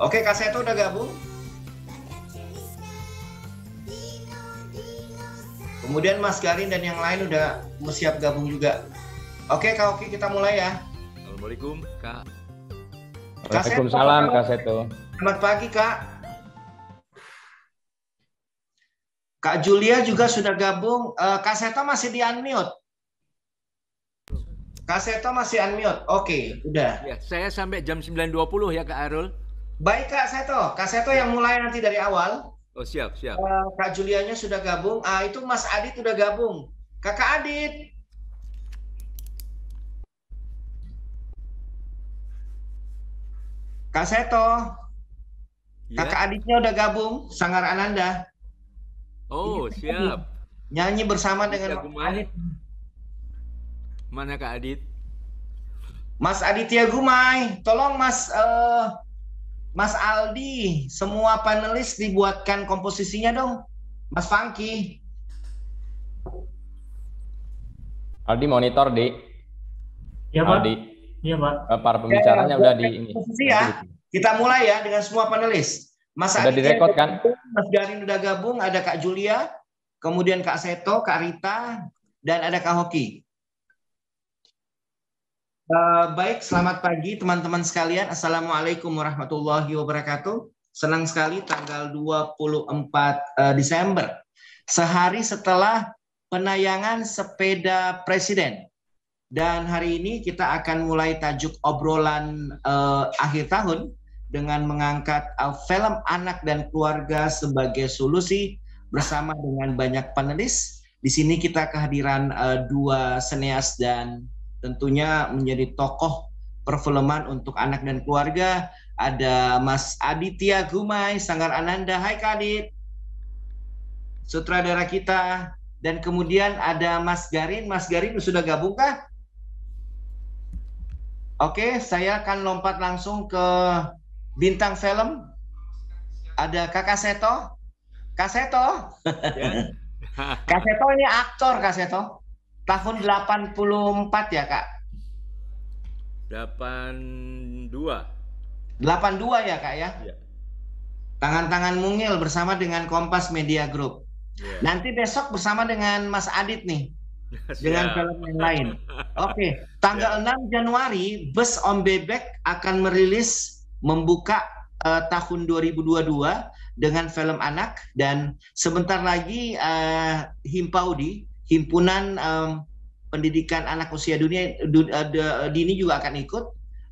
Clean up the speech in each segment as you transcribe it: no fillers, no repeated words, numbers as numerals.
Oke, Kak Seto udah gabung. Kemudian Mas Garin dan yang lain udah siap gabung juga. Oke, Kak Oki, kita mulai ya. Assalamualaikum, Kak. Waalaikumsalam, Kak Seto. Selamat pagi, Kak. Kak Julia juga sudah gabung. Kak Seto masih di unmute. Kak Seto masih unmute. Oke, udah. Ya, saya sampai jam 9.20 ya, Kak Arul. Baik, Kak Seto. Kak Seto yang mulai nanti dari awal. Oh, siap. Kak Julianya sudah gabung. Itu Mas Adit udah gabung. Kakak Adit. Kak Seto. Ya. Kakak Aditnya udah gabung. Sanggar Ananda. Oh, siap. Nyanyi bersama dengan Mas Adit. Mana Kak Adit? Mas Aditya Gumai. Tolong Mas Aldi, semua panelis dibuatkan komposisinya dong. Mas Fangki. Aldi monitor, Di. Ya, Pak. Aldi. Iya, Pak. Para pembicaranya udah di ini. Komposisi ya. Kita mulai ya dengan semua panelis. Mas Udah Aditya direkod kan? Mas Garin udah gabung, ada Kak Julia, kemudian Kak Seto, Kak Rita, dan ada Kak Hoki. Baik, selamat pagi teman-teman sekalian. Assalamualaikum warahmatullahi wabarakatuh. Senang sekali tanggal 24 Desember. Sehari setelah penayangan Sepeda Presiden. Dan hari ini kita akan mulai tajuk obrolan akhir tahun dengan mengangkat film anak dan keluarga sebagai solusi bersama dengan banyak panelis. Di sini kita kehadiran dua senias dan tentunya menjadi tokoh perfilman untuk anak dan keluarga. Ada Mas Aditya Gumai, Sanggar Ananda. Hai Kak Adit. Sutradara kita. Dan kemudian ada Mas Garin. Mas Garin sudah gabung kah? Oke, saya akan lompat langsung ke bintang film. Ada Kakak Seto. Kak Seto. Ya. Kak Seto ini aktor, Kak Seto. Tahun 84 ya, Kak? 82. 82 ya, Kak ya? Ya. Tangan-tangan mungil bersama dengan Kompas Media Group. Ya. Nanti besok bersama dengan Mas Adit nih. Dengan film yang lain. Oke, tanggal 6 Januari, Bus Om Bebek akan merilis membuka tahun 2022 dengan film anak. Dan sebentar lagi Himpaudi, Himpunan Pendidikan Anak Usia Dini juga akan ikut.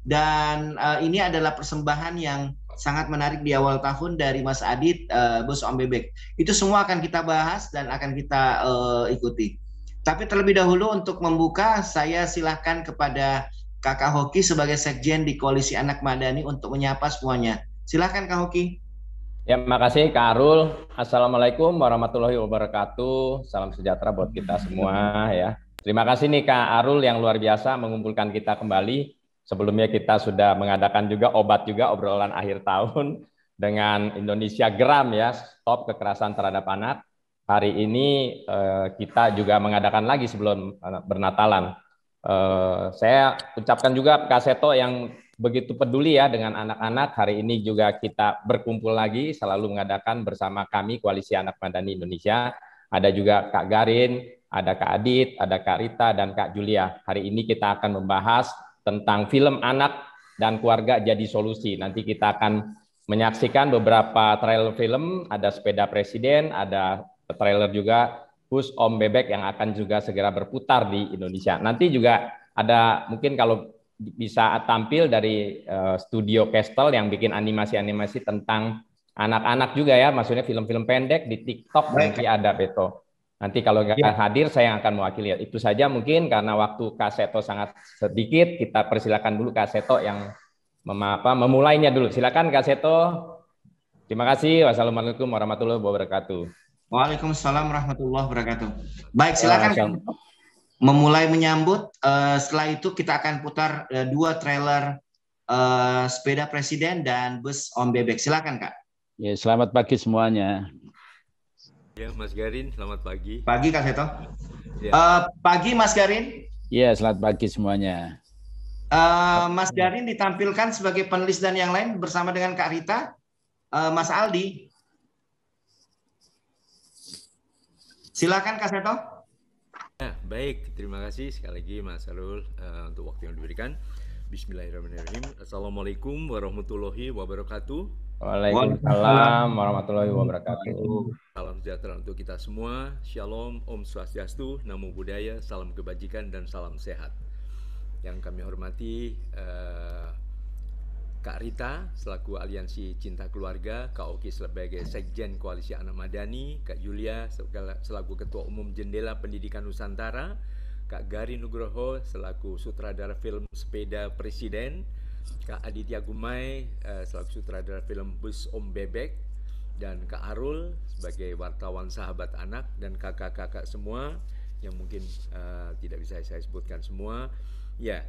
Dan ini adalah persembahan yang sangat menarik di awal tahun dari Mas Adit, Bus Om Bebek. Itu semua akan kita bahas dan akan kita ikuti. Tapi terlebih dahulu untuk membuka, saya silahkan kepada Kakak Hoki sebagai Sekjen di Koalisi Anak Madani untuk menyapa semuanya. Silahkan Kak Hoki. Ya, makasih Kak Arul. Assalamualaikum warahmatullahi wabarakatuh. Salam sejahtera buat kita semua ya. Terima kasih nih Kak Arul yang luar biasa mengumpulkan kita kembali. Sebelumnya kita sudah mengadakan juga obrolan akhir tahun dengan Indonesia Geram ya, Stop Kekerasan Terhadap Anak. Hari ini kita juga mengadakan lagi sebelum bernatalan. Saya ucapkan juga Kak Seto yang begitu peduli ya dengan anak-anak. Hari ini juga kita berkumpul lagi, selalu mengadakan bersama kami Koalisi Anak Madani Indonesia. Ada juga Kak Garin, ada Kak Adit, ada Kak Rita, dan Kak Julia. Hari ini kita akan membahas tentang film anak dan keluarga jadi solusi. Nanti kita akan menyaksikan beberapa trailer film, ada Sepeda Presiden, ada trailer juga Bus Om Bebek yang akan juga segera berputar di Indonesia. Nanti juga ada mungkin kalau bisa tampil dari studio Castle yang bikin animasi-animasi tentang anak-anak juga ya, maksudnya film-film pendek di TikTok. Nanti ada Beto. Nanti kalau nggak hadir saya yang akan mewakili. Itu saja mungkin karena waktu Kak Seto sangat sedikit, kita persilakan dulu Kak Seto yang memulainya dulu. Silakan Kak Seto. Terima kasih. Wassalamualaikum warahmatullahi wabarakatuh. Waalaikumsalam warahmatullahi wabarakatuh. Baik, silakan memulai menyambut. Setelah itu kita akan putar dua trailer Sepeda Presiden dan Bus Om Bebek. Silakan Kak. Ya, selamat pagi semuanya. Ya, Mas Garin, selamat pagi. Pagi Kak Seto. Ya. Pagi Mas Garin. Ya, selamat pagi semuanya. Mas Garin ditampilkan sebagai penulis dan yang lain bersama dengan Kak Rita. Mas Aldi. Silakan Kak Seto. Ya, baik, terima kasih sekali lagi Mas Arul untuk waktu yang diberikan. Bismillahirrahmanirrahim. Assalamualaikum warahmatullahi wabarakatuh. Waalaikumsalam warahmatullahi wabarakatuh. Salam sejahtera untuk kita semua. Shalom, Om Swastiastu, Namo Buddhaya, salam kebajikan dan salam sehat. Yang kami hormati Kak Rita selaku Aliansi Cinta Keluarga, Kak Oki sebagai Sekjen Koalisi Anak Madani, Kak Yulia selaku Ketua Umum Jendela Pendidikan Nusantara, Kak Gari Nugroho selaku sutradara film Sepeda Presiden, Kak Aditya Gumai selaku sutradara film Bus Om Bebek, dan Kak Arul sebagai wartawan sahabat anak, dan kakak-kakak semua yang mungkin tidak bisa saya sebutkan semua. Ya,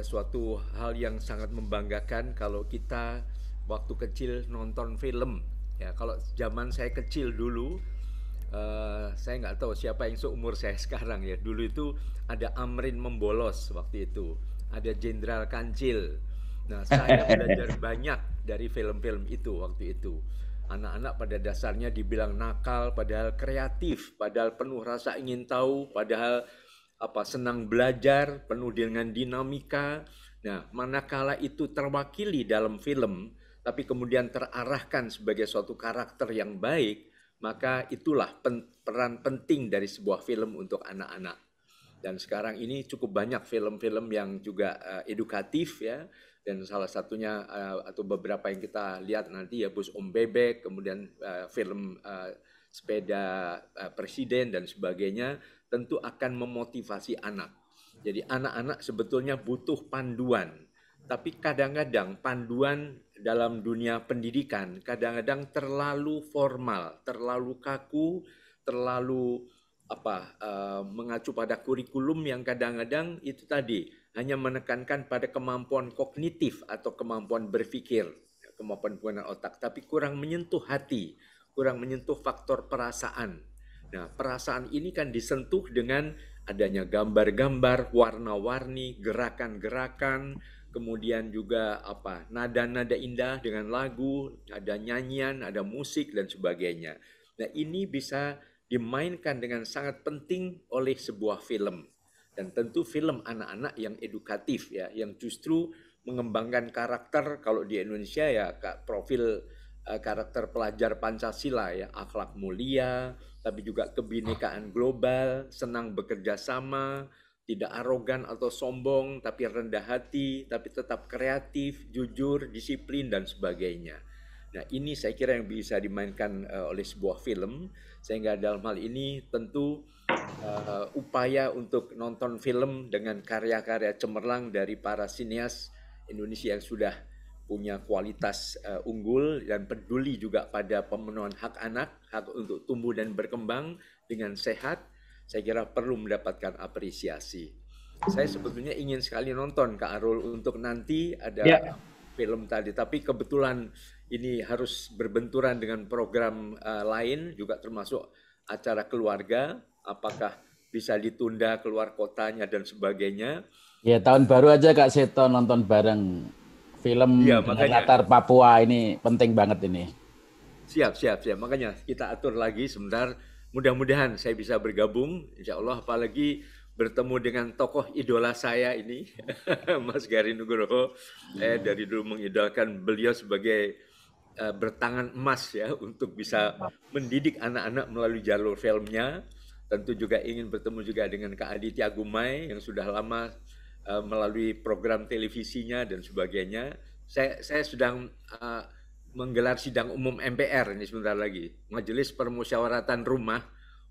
suatu hal yang sangat membanggakan kalau kita waktu kecil nonton film. Ya, kalau zaman saya kecil dulu, saya nggak tahu siapa yang seumur saya sekarang ya. Dulu itu ada Amrin Membolos waktu itu, ada Jenderal Kancil. Nah, saya belajar banyak dari film-film itu waktu itu. Anak-anak pada dasarnya dibilang nakal, padahal kreatif, padahal penuh rasa ingin tahu, padahal senang belajar, penuh dengan dinamika. Nah, manakala itu terwakili dalam film, tapi kemudian terarahkan sebagai suatu karakter yang baik, maka itulah peran penting dari sebuah film untuk anak-anak. Dan sekarang ini cukup banyak film-film yang juga edukatif ya, dan salah satunya atau beberapa yang kita lihat nanti ya Bus Om Bebek, kemudian film Sepeda Presiden dan sebagainya, tentu akan memotivasi anak. Jadi anak-anak sebetulnya butuh panduan, tapi kadang-kadang panduan dalam dunia pendidikan kadang-kadang terlalu formal, terlalu kaku, terlalu mengacu pada kurikulum yang kadang-kadang itu tadi hanya menekankan pada kemampuan kognitif atau kemampuan berpikir, kemampuan penggunaan otak, tapi kurang menyentuh hati, kurang menyentuh faktor perasaan. Nah, perasaan ini kan disentuh dengan adanya gambar-gambar, warna-warni, gerakan-gerakan, kemudian juga nada-nada indah dengan lagu, ada nyanyian, ada musik dan sebagainya. Nah, ini bisa dimainkan dengan sangat penting oleh sebuah film. Dan tentu film anak-anak yang edukatif ya, yang justru mengembangkan karakter. Kalau di Indonesia ya profil karakter pelajar Pancasila ya, akhlak mulia, tapi juga kebinekaan global, senang bekerja sama, tidak arogan atau sombong, tapi rendah hati, tapi tetap kreatif, jujur, disiplin, dan sebagainya. Nah, ini saya kira yang bisa dimainkan oleh sebuah film, sehingga dalam hal ini tentu upaya untuk nonton film dengan karya-karya cemerlang dari para sinias Indonesia yang sudah punya kualitas unggul dan peduli juga pada pemenuhan hak anak, hak untuk tumbuh dan berkembang dengan sehat, saya kira perlu mendapatkan apresiasi. Saya sebetulnya ingin sekali nonton Kak Arul untuk nanti ada film tadi, tapi kebetulan ini harus berbenturan dengan program lain juga termasuk acara keluarga, apakah bisa ditunda keluar kotanya dan sebagainya. Ya, tahun baru aja Kak Seto nonton bareng film latar Papua, ini penting banget ini. Siap. Makanya kita atur lagi sebentar. Mudah-mudahan saya bisa bergabung, insya Allah, apalagi bertemu dengan tokoh idola saya ini, Mas Gari Nugroho. Saya dari dulu mengidolakan beliau sebagai bertangan emas ya, untuk bisa mendidik anak-anak melalui jalur filmnya. Tentu juga ingin bertemu juga dengan Kak Aditya Gumai yang sudah lama melalui program televisinya dan sebagainya. Saya sedang menggelar sidang umum MPR ini sebentar lagi, Majelis Permusyawaratan Rumah,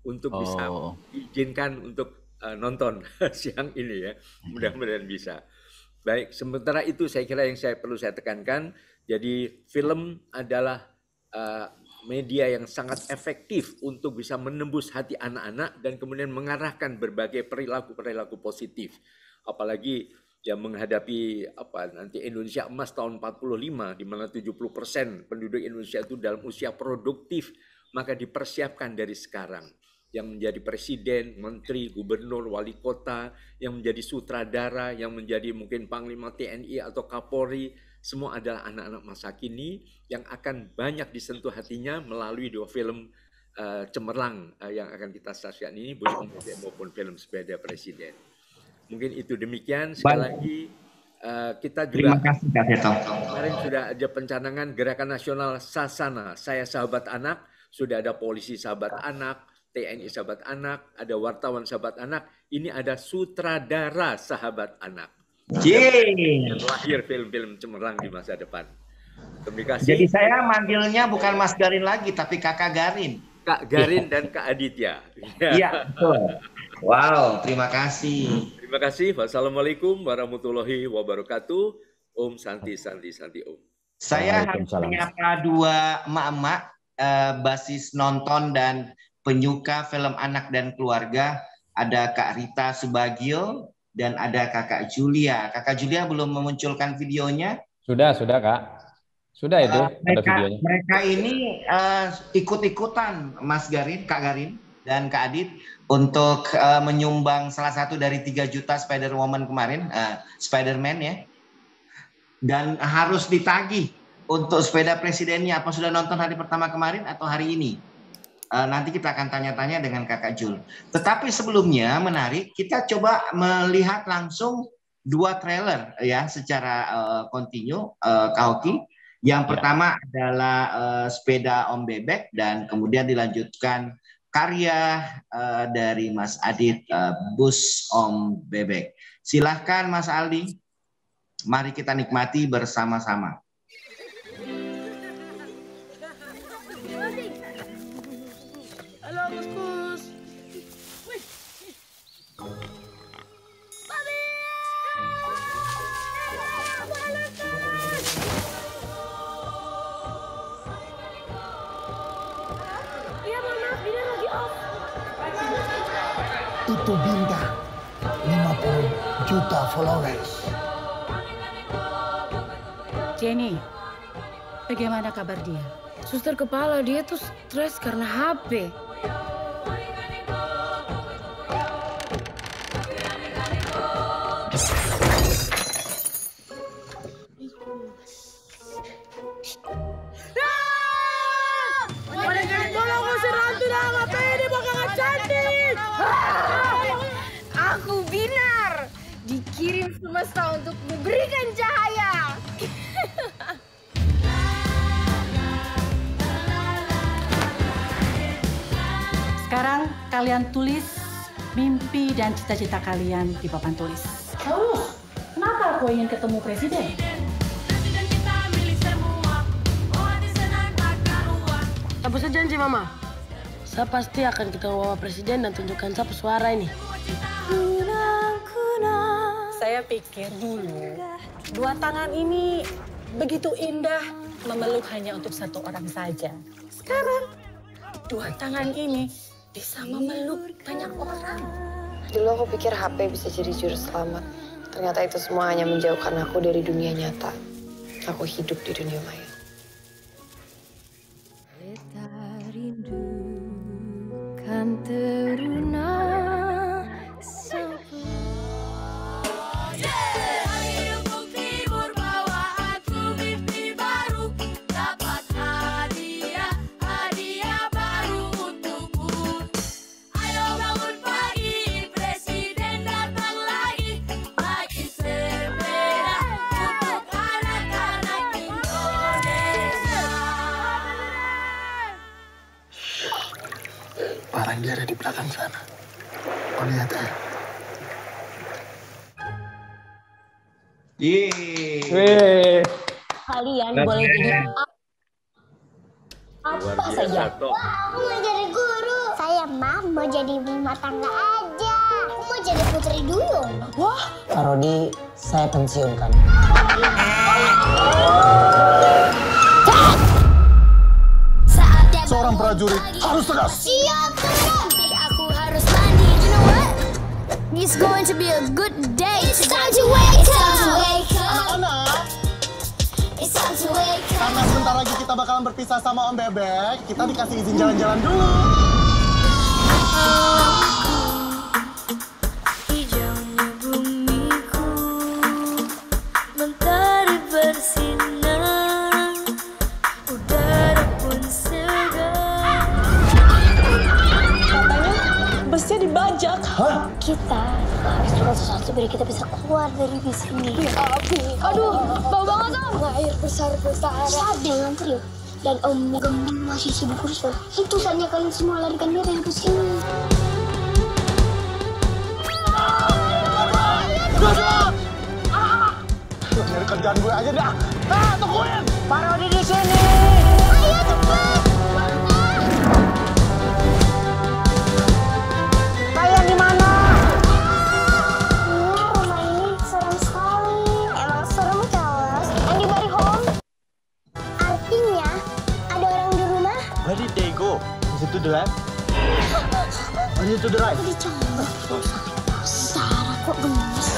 untuk bisa diizinkan untuk nonton siang ini ya. Mudah-mudahan bisa. Baik, sementara itu saya kira yang perlu saya tekankan, jadi film adalah media yang sangat efektif untuk bisa menembus hati anak-anak dan kemudian mengarahkan berbagai perilaku-perilaku positif. Apalagi yang menghadapi nanti Indonesia Emas tahun 45, di mana 70% penduduk Indonesia itu dalam usia produktif, maka dipersiapkan dari sekarang. yang menjadi presiden, menteri, gubernur, wali kota, yang menjadi sutradara, yang menjadi mungkin panglima TNI atau Kapolri, semua adalah anak-anak masa kini yang akan banyak disentuh hatinya melalui 2 film cemerlang yang akan kita saksikan ini, Bus Om Bebek maupun film Sepeda Presiden. Mungkin itu demikian. Sekali lagi kita juga terima kasih Kak Seto. Kemarin sudah ada pencanangan Gerakan Nasional Sasana, Saya Sahabat Anak, sudah ada Polisi Sahabat Anak, TNI Sahabat Anak, ada Wartawan Sahabat Anak, ini ada Sutradara Sahabat Anak. Yang lahir film-film cemerlang di masa depan. Terima kasih. Jadi saya manggilnya bukan Mas Garin lagi, tapi Kakak Garin. Kak Garin dan Kak Aditya. Iya, betul. Wow, terima kasih. Terima kasih. Wassalamualaikum warahmatullahi wabarakatuh. Om Santi Santi Santi Om. Saya harus menyapa 2 emak-emak basis nonton dan penyuka film anak dan keluarga. Ada Kak Rita Subagio dan ada Kakak Julia. Kakak Julia belum memunculkan videonya? Sudah Kak. Sudah itu ada videonya. Mereka ini ikut-ikutan Mas Garin, Kak Garin dan Kak Adit untuk menyumbang salah satu dari 3 juta Spider-Woman kemarin, Spider-Man ya. Dan harus ditagih untuk sepeda presidennya. Apa sudah nonton hari pertama kemarin atau hari ini? Nanti kita akan tanya-tanya dengan Kakak Jul. Tetapi sebelumnya menarik, kita coba melihat langsung 2 trailer ya secara kontinu, Kak Hoki. Yang pertama adalah Sepeda Om Bebek dan kemudian dilanjutkan karya dari Mas Adit, Bus Om Bebek. Silahkan Mas Aldi, mari kita nikmati bersama-sama. Halo Gus Gus. Itu Binta, 50 juta followers. Jenny, bagaimana kabar dia? Suster kepala dia tuh stres karena HP. Tolong usir hantu dalam HP ini, bakalan cantik. Aku Binar, dikirim semesta untuk memberikan cahaya. Sekarang kalian tulis mimpi dan cita-cita kalian di papan tulis. Terus, kenapa aku ingin ketemu presiden? Apa saja janji Mama? Saya pasti akan ketemu Bapak Presiden dan tunjukkan satu suara ini. Saya pikir dulu, 2 tangan ini begitu indah memeluk hanya untuk 1 orang saja. Sekarang, 2 tangan ini bisa memeluk banyak orang. Dulu aku pikir HP bisa jadi juru selamat. Ternyata itu semua hanya menjauhkan aku dari dunia nyata. Aku hidup di dunia maya. Kan teruna Barang dia ada di belakang sana. Oh, lihat ya. Yeay. Kalian boleh jadi apa saja. Aku mau jadi guru. Saya mau jadi rumah tangga aja. Aku mau jadi putri duyung. Wah, Pak Rodi, saya pensiunkan. Seorang prajurit harus tegas. Siap, aku harus mandi. You know what? It's going to be a good day. It's time to wake up. Anak-anak, It's time to wake up. karena sebentar lagi kita bakalan berpisah sama Om Bebek, kita dikasih izin jalan-jalan dulu. hijaunya bumiku, mentari bersinar, udara pun segar. Katanya busnya dibajak. Hah? Kita harus lakukan sesuatu biar kita bisa keluar dari bis ini. Api. Aduh, bau banget Om. Air besar-besar. Saat dengan trio dan Om Gembong masih sibuk urusan. Itu saatnya kalian semua larikan diri ke sini. Nyari kerjaan gue aja dah. Tungguin. Parodi di sini. Ayo cepat. Kalian di mana? Rumah ini serem sekali. Emang serem kelas. Andy bari home. Artinya ada orang di rumah. Where did they go? Is it to the left? Or is it to the right? Dicoba. Sarah kok gemes.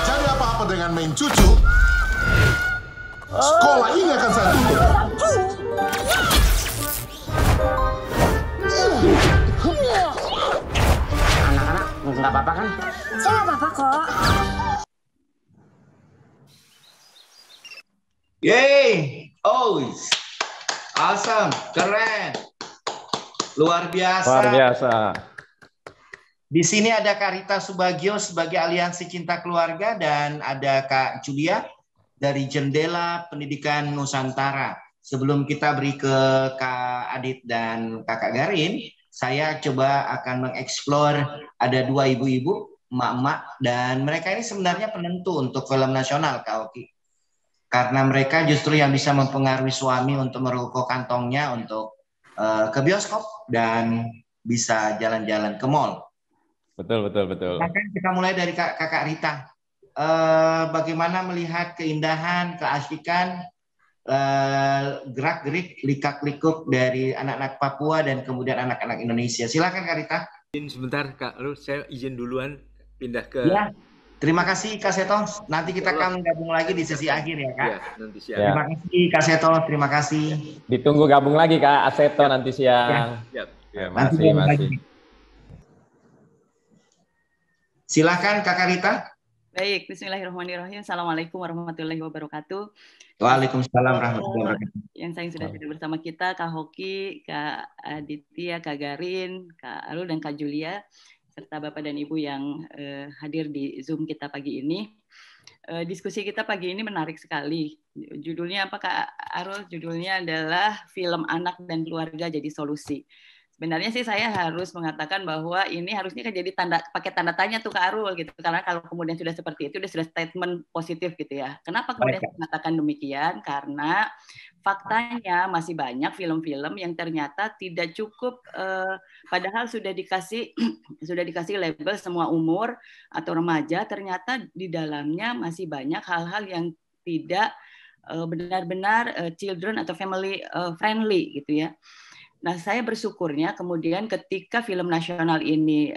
Cari apa-apa dengan main cucu, sekolah ini akan saya tutup. Anak-anak, nggak apa-apa kan? Saya nggak apa-apa kok. Yeay, awesome, keren, luar biasa. Luar biasa. Di sini ada Kak Rita Subagio sebagai Aliansi Cinta Keluarga dan ada Kak Julia dari Jendela Pendidikan Nusantara. Sebelum kita beri ke Kak Adit dan Kakak Garin, saya coba akan mengeksplor ada dua ibu-ibu, emak-emak, dan mereka ini sebenarnya penentu untuk film nasional, Kak Oki. Karena mereka justru yang bisa mempengaruhi suami untuk merogoh kantongnya untuk ke bioskop dan bisa jalan-jalan ke mall. Betul. Bahkan kita mulai dari Kakak Rita. Bagaimana melihat keindahan, keasikan, gerak-gerik, likak-likuk dari anak-anak Papua dan kemudian anak-anak Indonesia. Silakan Kak Rita. Sebentar Kak, saya izin duluan pindah ke. Ya. Terima kasih Kak Seto. Nanti kita akan gabung lagi di sesi akhir ya Kak. Ya, nanti siang. Terima kasih Kak Seto. Terima kasih. Ditunggu gabung lagi Kak Seto nanti siang. Ya. Masih. Silakan Kakak Rita. Baik, bismillahirrahmanirrahim. Assalamualaikum warahmatullahi wabarakatuh. Waalaikumsalam warahmatullahi wabarakatuh. Yang sayang sudah hadir bersama kita, Kak Hoki, Kak Aditya, Kak Garin, Kak Arul, dan Kak Julia, serta Bapak dan Ibu yang hadir di Zoom kita pagi ini. Diskusi kita pagi ini menarik sekali. Judulnya apa Kak Arul? Judulnya adalah Film Anak dan Keluarga Jadi Solusi. Sebenarnya sih saya harus mengatakan bahwa ini harusnya kan jadi pakai tanda tanya tuh Kak Arul gitu, karena kalau kemudian sudah seperti itu sudah statement positif gitu ya. Kenapa kemudian saya mengatakan demikian? Karena faktanya masih banyak film-film yang ternyata tidak cukup, padahal sudah dikasih label semua umur atau remaja, ternyata di dalamnya masih banyak hal-hal yang tidak benar-benar children atau family friendly gitu ya. Nah, saya bersyukurnya kemudian ketika film nasional ini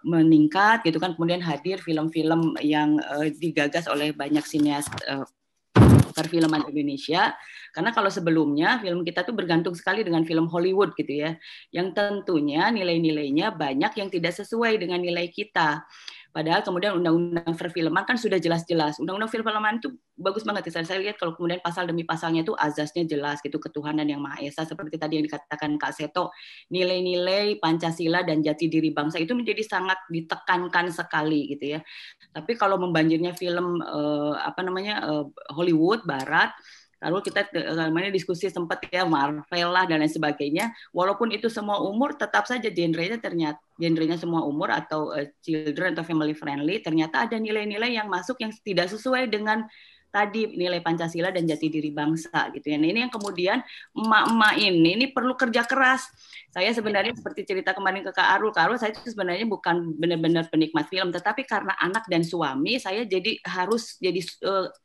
meningkat, gitu kan, kemudian hadir film-film yang digagas oleh banyak sinias perfilman Indonesia. Karena kalau sebelumnya film kita tuh bergantung sekali dengan film Hollywood gitu ya, yang tentunya nilai-nilainya banyak yang tidak sesuai dengan nilai kita. Padahal kemudian undang-undang perfilman kan sudah jelas-jelas. Undang-undang perfilman itu bagus banget. Saya lihat kalau kemudian pasal demi pasalnya itu azasnya jelas gitu, ketuhanan yang Maha Esa, seperti tadi yang dikatakan Kak Seto, nilai-nilai Pancasila dan jati diri bangsa itu menjadi sangat ditekankan sekali gitu ya. Tapi kalau membanjirnya film Hollywood Barat, lalu kita diskusi sempat ya Marvel lah dan lain sebagainya. Walaupun itu semua umur, tetap saja genrenya semua umur atau children atau family friendly. Ternyata ada nilai-nilai yang masuk yang tidak sesuai dengan tadi nilai Pancasila dan jati diri bangsa gitu ya. Nah, ini yang kemudian emak-emak ini perlu kerja keras. Saya sebenarnya seperti cerita kemarin ke Kak Arul, saya itu sebenarnya bukan benar-benar penikmat film, tetapi karena anak dan suami saya harus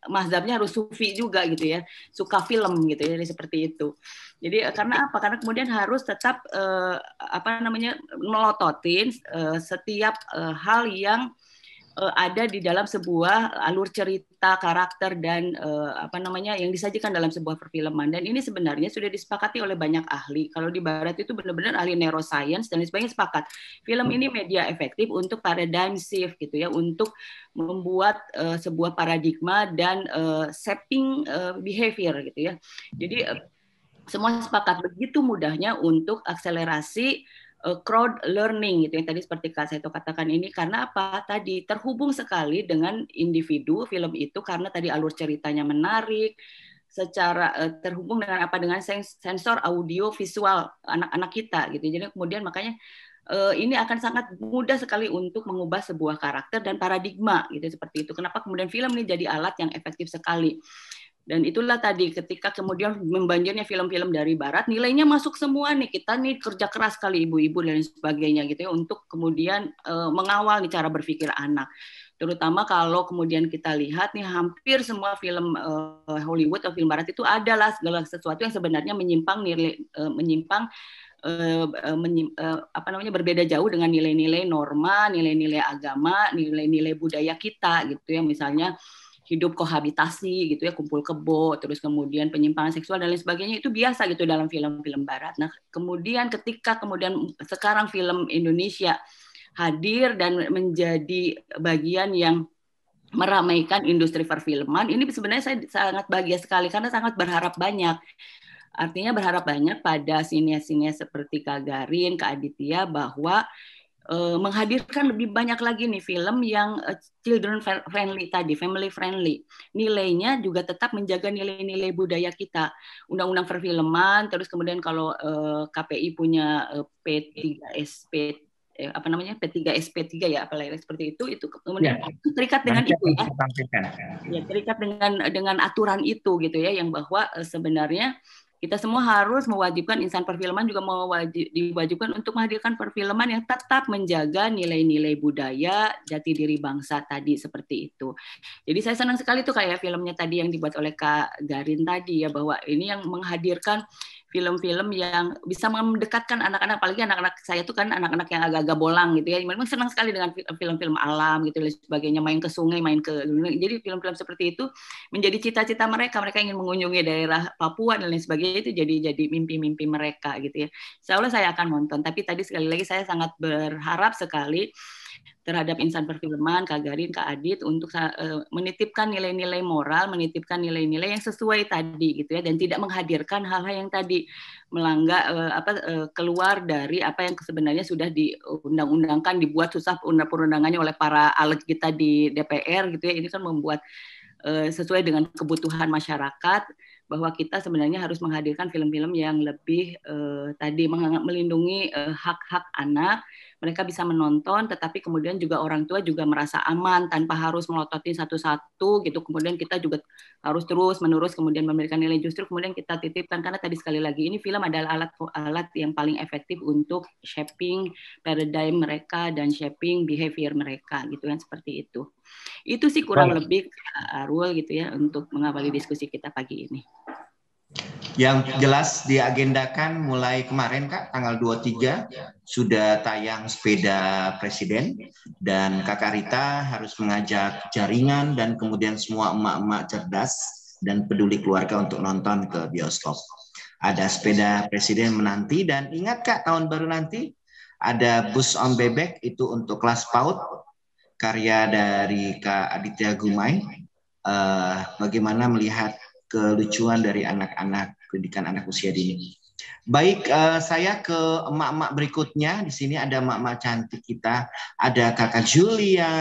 mazhabnya harus sufi juga gitu ya, suka film gitu ya, jadi seperti itu. Jadi karena apa? Karena kemudian harus tetap melototin setiap hal yang ada di dalam sebuah alur cerita, karakter, dan yang disajikan dalam sebuah perfilman. Dan ini sebenarnya sudah disepakati oleh banyak ahli. Kalau di Barat itu benar-benar ahli neuroscience dan sebagainya sepakat. Film ini media efektif untuk paradigm shift gitu ya, untuk membuat sebuah paradigma dan shaping behavior gitu ya. Jadi semua sepakat begitu mudahnya untuk akselerasi crowd learning gitu yang tadi seperti Kak Seto katakan ini, karena apa? Tadi terhubung sekali dengan individu film itu karena tadi alur ceritanya menarik, secara terhubung dengan apa, dengan sensor audio visual anak-anak kita gitu. Jadi kemudian makanya ini akan sangat mudah sekali untuk mengubah sebuah karakter dan paradigma gitu, seperti itu. Kenapa kemudian film ini jadi alat yang efektif sekali. Dan itulah tadi ketika kemudian membanjirnya film-film dari Barat, nilainya masuk semua nih, kita nih kerja keras sekali ibu-ibu dan sebagainya gitu ya untuk kemudian mengawal nih cara berpikir anak. Terutama kalau kemudian kita lihat nih hampir semua film Hollywood atau film Barat itu adalah segala sesuatu yang sebenarnya berbeda jauh dengan nilai-nilai norma, nilai-nilai agama, nilai-nilai budaya kita gitu ya, misalnya hidup kohabitasi gitu ya, kumpul kebo, terus kemudian penyimpangan seksual dan lain sebagainya, itu biasa gitu dalam film-film Barat. Nah, kemudian ketika sekarang film Indonesia hadir dan menjadi bagian yang meramaikan industri perfilman, ini sebenarnya saya sangat bahagia sekali karena sangat berharap banyak. Artinya berharap banyak pada sinias-sinias seperti Kak Garin, Kak Aditya, bahwa menghadirkan lebih banyak lagi nih film yang children friendly tadi, family friendly. Nilainya juga tetap menjaga nilai-nilai budaya kita. Undang-undang perfilman, terus kemudian kalau KPI punya P3SP P3SP3 ya, apalagi seperti itu kemudian terikat dengan itu ya. Ya, terikat dengan aturan itu gitu ya, yang bahwa sebenarnya kita semua harus mewajibkan, insan perfilman juga diwajibkan untuk menghadirkan perfilman yang tetap menjaga nilai-nilai budaya, jati diri bangsa tadi, seperti itu. Jadi saya senang sekali tuh kayak filmnya tadi yang dibuat oleh Kak Garin tadi ya, bahwa ini yang menghadirkan film-film yang bisa mendekatkan anak-anak, apalagi anak-anak saya tuh kan anak-anak yang agak-agak bolang gitu ya. Memang senang sekali dengan film-film alam gitu dan sebagainya, main ke sungai, main ke, jadi film-film seperti itu menjadi cita-cita mereka ingin mengunjungi daerah Papua dan lain sebagainya, itu jadi mimpi-mimpi mereka gitu ya. Insya Allah saya akan nonton, tapi tadi sekali lagi saya sangat berharap sekali terhadap insan perfilman, Kak Garin, Kak Adit, untuk menitipkan nilai-nilai moral, menitipkan nilai-nilai yang sesuai tadi gitu ya, dan tidak menghadirkan hal-hal yang tadi melanggar keluar dari apa yang sebenarnya sudah diundang-undangkan, dibuat susah perundangannya oleh para alet kita di DPR gitu ya. Ini kan membuat sesuai dengan kebutuhan masyarakat, bahwa kita sebenarnya harus menghadirkan film-film yang lebih tadi melindungi hak-hak anak. Mereka bisa menonton, tetapi kemudian juga orang tua juga merasa aman tanpa harus melototin satu-satu gitu. Kemudian kita juga harus terus-menerus kemudian memberikan nilai, justru kemudian kita titipkan, karena tadi sekali lagi ini film adalah alat yang paling efektif untuk shaping paradigm mereka dan shaping behavior mereka gitu kan, seperti itu. Itu sih kurang lebih Arul gitu ya untuk mengawali diskusi kita pagi ini. Yang jelas diagendakan mulai kemarin Kak, tanggal 23 sudah tayang Sepeda Presiden, dan Kakak Rita harus mengajak jaringan dan kemudian semua emak-emak cerdas dan peduli keluarga untuk nonton ke bioskop. Ada Sepeda Presiden menanti, dan ingat Kak, tahun baru nanti ada Bus on Bebek, itu untuk kelas PAUD, karya dari Kak Aditya Gumai. Bagaimana melihat kelucuan dari anak-anak, pendidikan anak usia dini. Baik, saya ke emak-emak berikutnya. Di sini ada emak-emak cantik kita. Ada Kakak Julia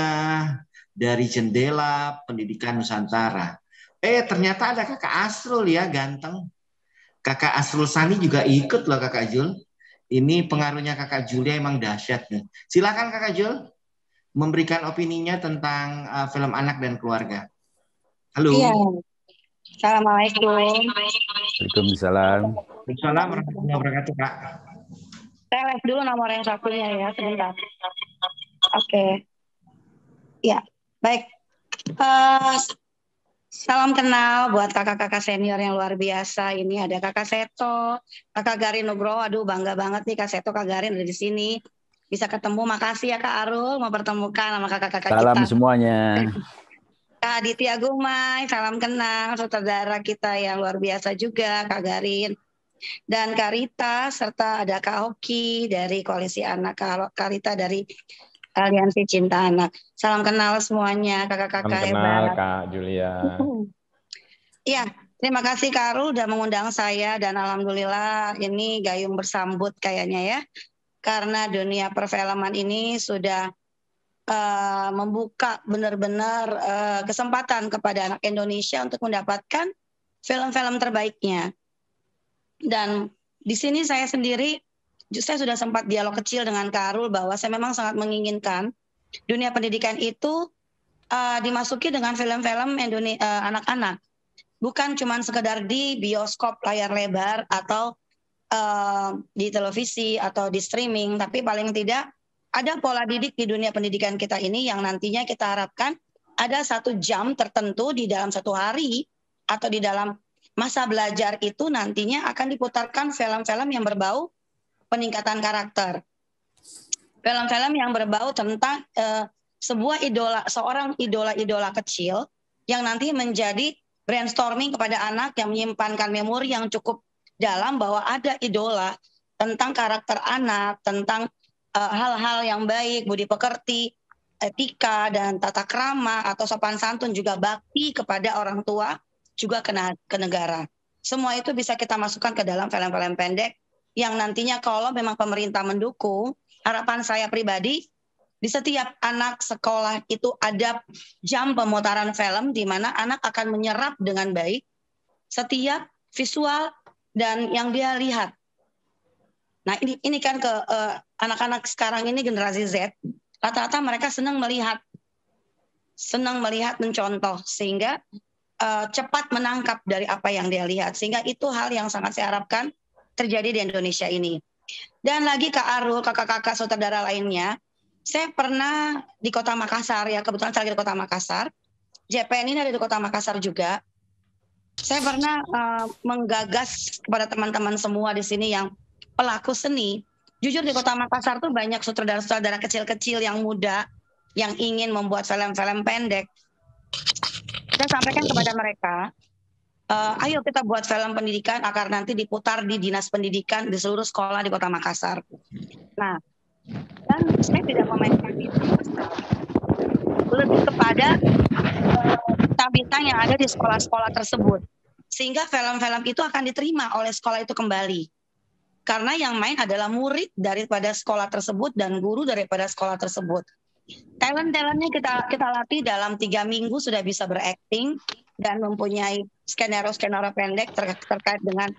dari Jendela Pendidikan Nusantara. Ternyata ada Kakak Asrul ya, ganteng. Kakak Asrul Sani juga ikut loh Kakak Jul. Ini pengaruhnya Kakak Julia emang dahsyat nih. Silakan Kakak Jul memberikan opininya tentang film anak dan keluarga. Halo. Iya. Assalamualaikum. Waalaikumsalam. Waalaikumsalam warahmatullahi wabarakatuh, Kak. Saya live dulu nomor yang satunya ya, sebentar. Oke. Ya, baik. Salam kenal buat kakak-kakak senior yang luar biasa. Ini ada Kakak Seto, Kakak Garin Nugroho. Aduh, bangga banget nih Kak Seto, Kak Garin ada di sini. bisa ketemu. Makasih ya Kak Arul mempertemukan sama kakak-kakak kita. Salam semuanya. Kak Aditya Gumai, salam kenal, saudara kita yang luar biasa juga, Kak Garin. Dan Kak Rita, serta ada Kak Hoki dari Koalisi Anak, Kak Rita dari Aliansi Cinta Anak. Salam kenal semuanya, kakak-kakak hebat. Salam kenal Kak Julia. Iya, terima kasih Kak Arul udah mengundang saya dan alhamdulillah ini gayung bersambut kayaknya ya. Karena dunia perfilman ini sudah membuka benar-benar kesempatan kepada anak Indonesia untuk mendapatkan film-film terbaiknya. Dan di sini saya sendiri, saya sudah sempat dialog kecil dengan Kak Arul bahwa saya memang sangat menginginkan dunia pendidikan itu dimasuki dengan film-film anak-anak. Bukan cuma sekedar di bioskop layar lebar atau di televisi atau di streaming, tapi paling tidak ada pola didik di dunia pendidikan kita ini yang nantinya kita harapkan ada 1 jam tertentu di dalam 1 hari atau di dalam masa belajar itu nantinya akan diputarkan film-film yang berbau peningkatan karakter. Film-film yang berbau tentang seorang idola kecil yang nanti menjadi brainstorming kepada anak yang menyimpankan memori yang cukup dalam bahwa ada idola tentang karakter anak, tentang hal-hal yang baik, budi pekerti, etika dan tata krama atau sopan santun juga bakti kepada orang tua juga ke negara. Semua itu bisa kita masukkan ke dalam film-film pendek yang nantinya kalau memang pemerintah mendukung, harapan saya pribadi di setiap anak sekolah itu ada jam pemutaran film di mana anak akan menyerap dengan baik setiap visual dan yang dia lihat. Nah ini kan ke anak-anak sekarang ini generasi Z, rata-rata mereka senang melihat, mencontoh sehingga cepat menangkap dari apa yang dia lihat. Sehingga itu hal yang sangat saya harapkan terjadi di Indonesia ini. Dan lagi Kak Arul, kakak-kakak saudara lainnya, saya pernah di Kota Makassar, ya kebetulan saya lagi di Kota Makassar. JPN ini ada di Kota Makassar juga. Saya pernah menggagas kepada teman-teman semua di sini yang pelaku seni. Jujur di Kota Makassar tuh banyak sutradara-sutradara kecil-kecil yang muda yang ingin membuat film-film pendek. Saya sampaikan kepada mereka, ayo kita buat film pendidikan agar nanti diputar di dinas pendidikan di seluruh sekolah di Kota Makassar. Nah, dan saya tidak memainkan itu, lebih kepada bintang-bintang yang ada di sekolah-sekolah tersebut. Sehingga film-film itu akan diterima oleh sekolah itu kembali. Karena yang main adalah murid daripada sekolah tersebut dan guru daripada sekolah tersebut. Talent-talentnya kita latih dalam 3 minggu sudah bisa berakting dan mempunyai skenario-skenario pendek terkait dengan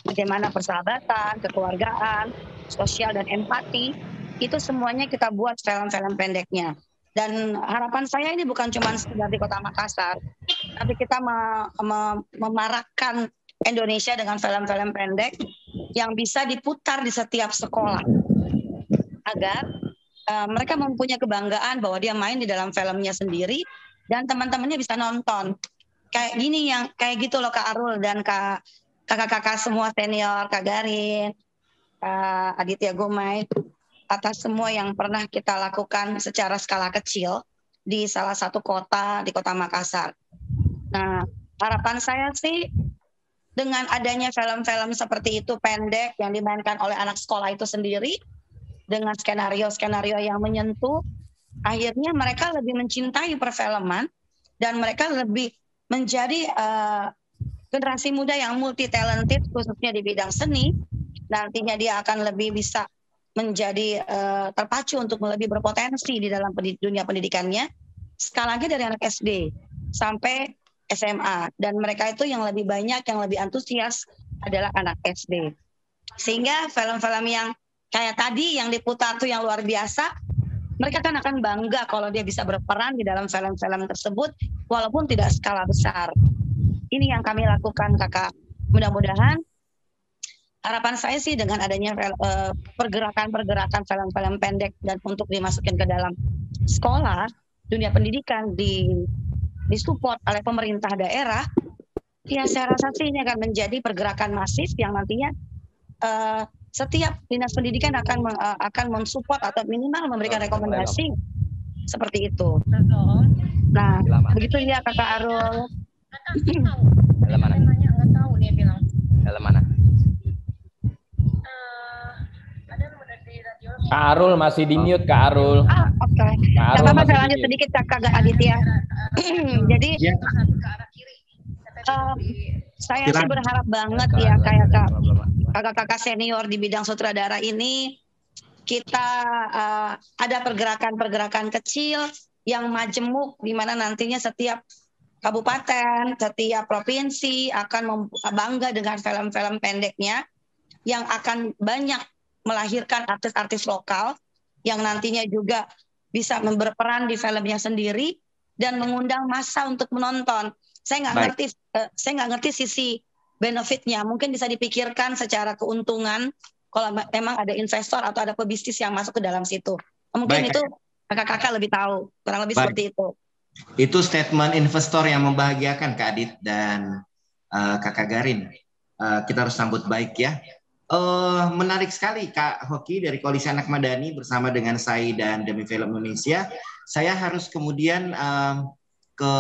bagaimana persahabatan, kekeluargaan, sosial dan empati. Itu semuanya kita buat film-film pendeknya. Dan harapan saya ini bukan cuma sekedar di Kota Makassar, tapi kita memarakkan Indonesia dengan film-film pendek yang bisa diputar di setiap sekolah agar mereka mempunyai kebanggaan bahwa dia main di dalam filmnya sendiri dan teman-temannya bisa nonton. Kayak gini yang kayak gitu loh Kak Arul dan kakak-kakak semua senior, Kak Garin, Kak Aditya Gumai, atas semua yang pernah kita lakukan secara skala kecil di salah satu kota di Kota Makassar. Nah, harapan saya sih dengan adanya film-film seperti itu pendek yang dimainkan oleh anak sekolah itu sendiri dengan skenario-skenario yang menyentuh, akhirnya mereka lebih mencintai perfilman dan mereka lebih menjadi generasi muda yang multi talented khususnya di bidang seni. Nantinya dia akan lebih bisa menjadi terpacu untuk lebih berpotensi di dalam dunia pendidikannya. Sekali lagi dari anak SD sampai SMA dan mereka itu yang lebih banyak, yang lebih antusias adalah anak SD. Sehingga film-film yang kayak tadi yang diputar tuh yang luar biasa, mereka kan akan bangga kalau dia bisa berperan di dalam film-film tersebut walaupun tidak skala besar. Ini yang kami lakukan Kakak. Mudah-mudahan harapan saya sih dengan adanya pergerakan-pergerakan film-film pendek dan untuk dimasukin ke dalam sekolah, dunia pendidikan disupport oleh pemerintah daerah, ya saya rasa sih ini akan menjadi pergerakan masif yang nantinya setiap dinas pendidikan akan mensupport atau minimal memberikan rekomendasi seperti itu. Nah, begitu ya Kakak Arul. Dalam mana? Nggak tahu dia bilang. Dalam mana? Kak Arul masih di mute, Kak Arul. Oke. Kak Arul masih lanjut sedikit Kakak Aditya. Jadi saya sih berharap banget ya kayak kakak-kakak senior di bidang sutradara ini kita ada pergerakan-pergerakan kecil yang majemuk di mana nantinya setiap kabupaten, setiap provinsi akan bangga dengan film-film pendeknya yang akan banyak melahirkan artis-artis lokal yang nantinya juga bisa berperan di filmnya sendiri dan mengundang massa untuk menonton. Saya nggak ngerti sisi benefitnya. Mungkin bisa dipikirkan secara keuntungan kalau memang ada investor atau ada pebisnis yang masuk ke dalam situ. Mungkin itu kakak-kakak lebih tahu, kurang lebih seperti itu. Itu statement investor yang membahagiakan Kak Adit dan Kakak Garin. Kita harus sambut baik ya. Menarik sekali Kak Hoki dari Koalisi Anak Madani bersama dengan SAI dan Demi Film Indonesia. Saya harus kemudian ke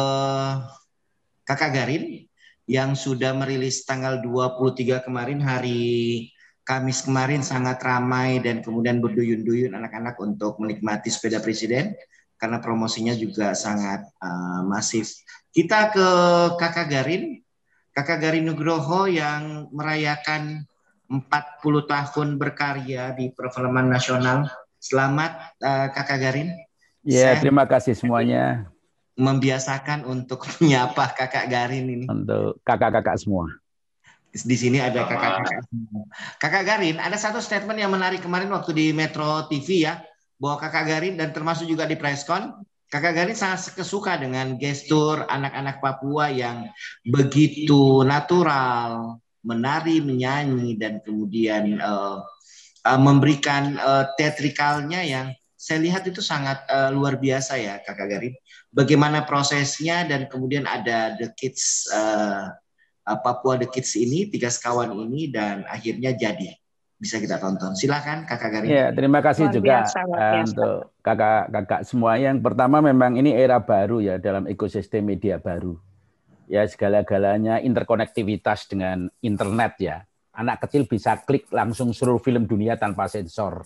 Kakak Garin yang sudah merilis tanggal 23 kemarin, hari Kamis kemarin, sangat ramai dan kemudian berduyun-duyun anak-anak untuk menikmati sepeda presiden karena promosinya juga sangat masif. Kita ke Kakak Garin Nugroho yang merayakan 40 tahun berkarya di perfilman nasional. Selamat Kakak Garin. Ya, terima kasih semuanya. Membiasakan untuk menyapa Kakak Garin ini. Untuk kakak-kakak semua. Di sini ada kakak-kakak semua. Kakak Garin, ada satu statement yang menarik kemarin waktu di Metro TV ya, bahwa Kakak Garin dan termasuk juga di preskon, Kakak Garin sangat kesuka dengan gestur anak-anak Papua yang begitu natural, menari, menyanyi, dan kemudian memberikan teatrikalnya yang saya lihat itu sangat luar biasa ya Kakak Garin. Bagaimana prosesnya dan kemudian ada The Kids Papua The Kids ini, 3 sekawan ini dan akhirnya jadi bisa kita tonton. Silakan Kakak Garin. Ya, terima kasih juga untuk kakak-kakak semua. Yang pertama memang ini era baru ya dalam ekosistem media baru. Ya, segala-galanya interkonektivitas dengan internet ya. Anak kecil bisa klik langsung seluruh film dunia tanpa sensor.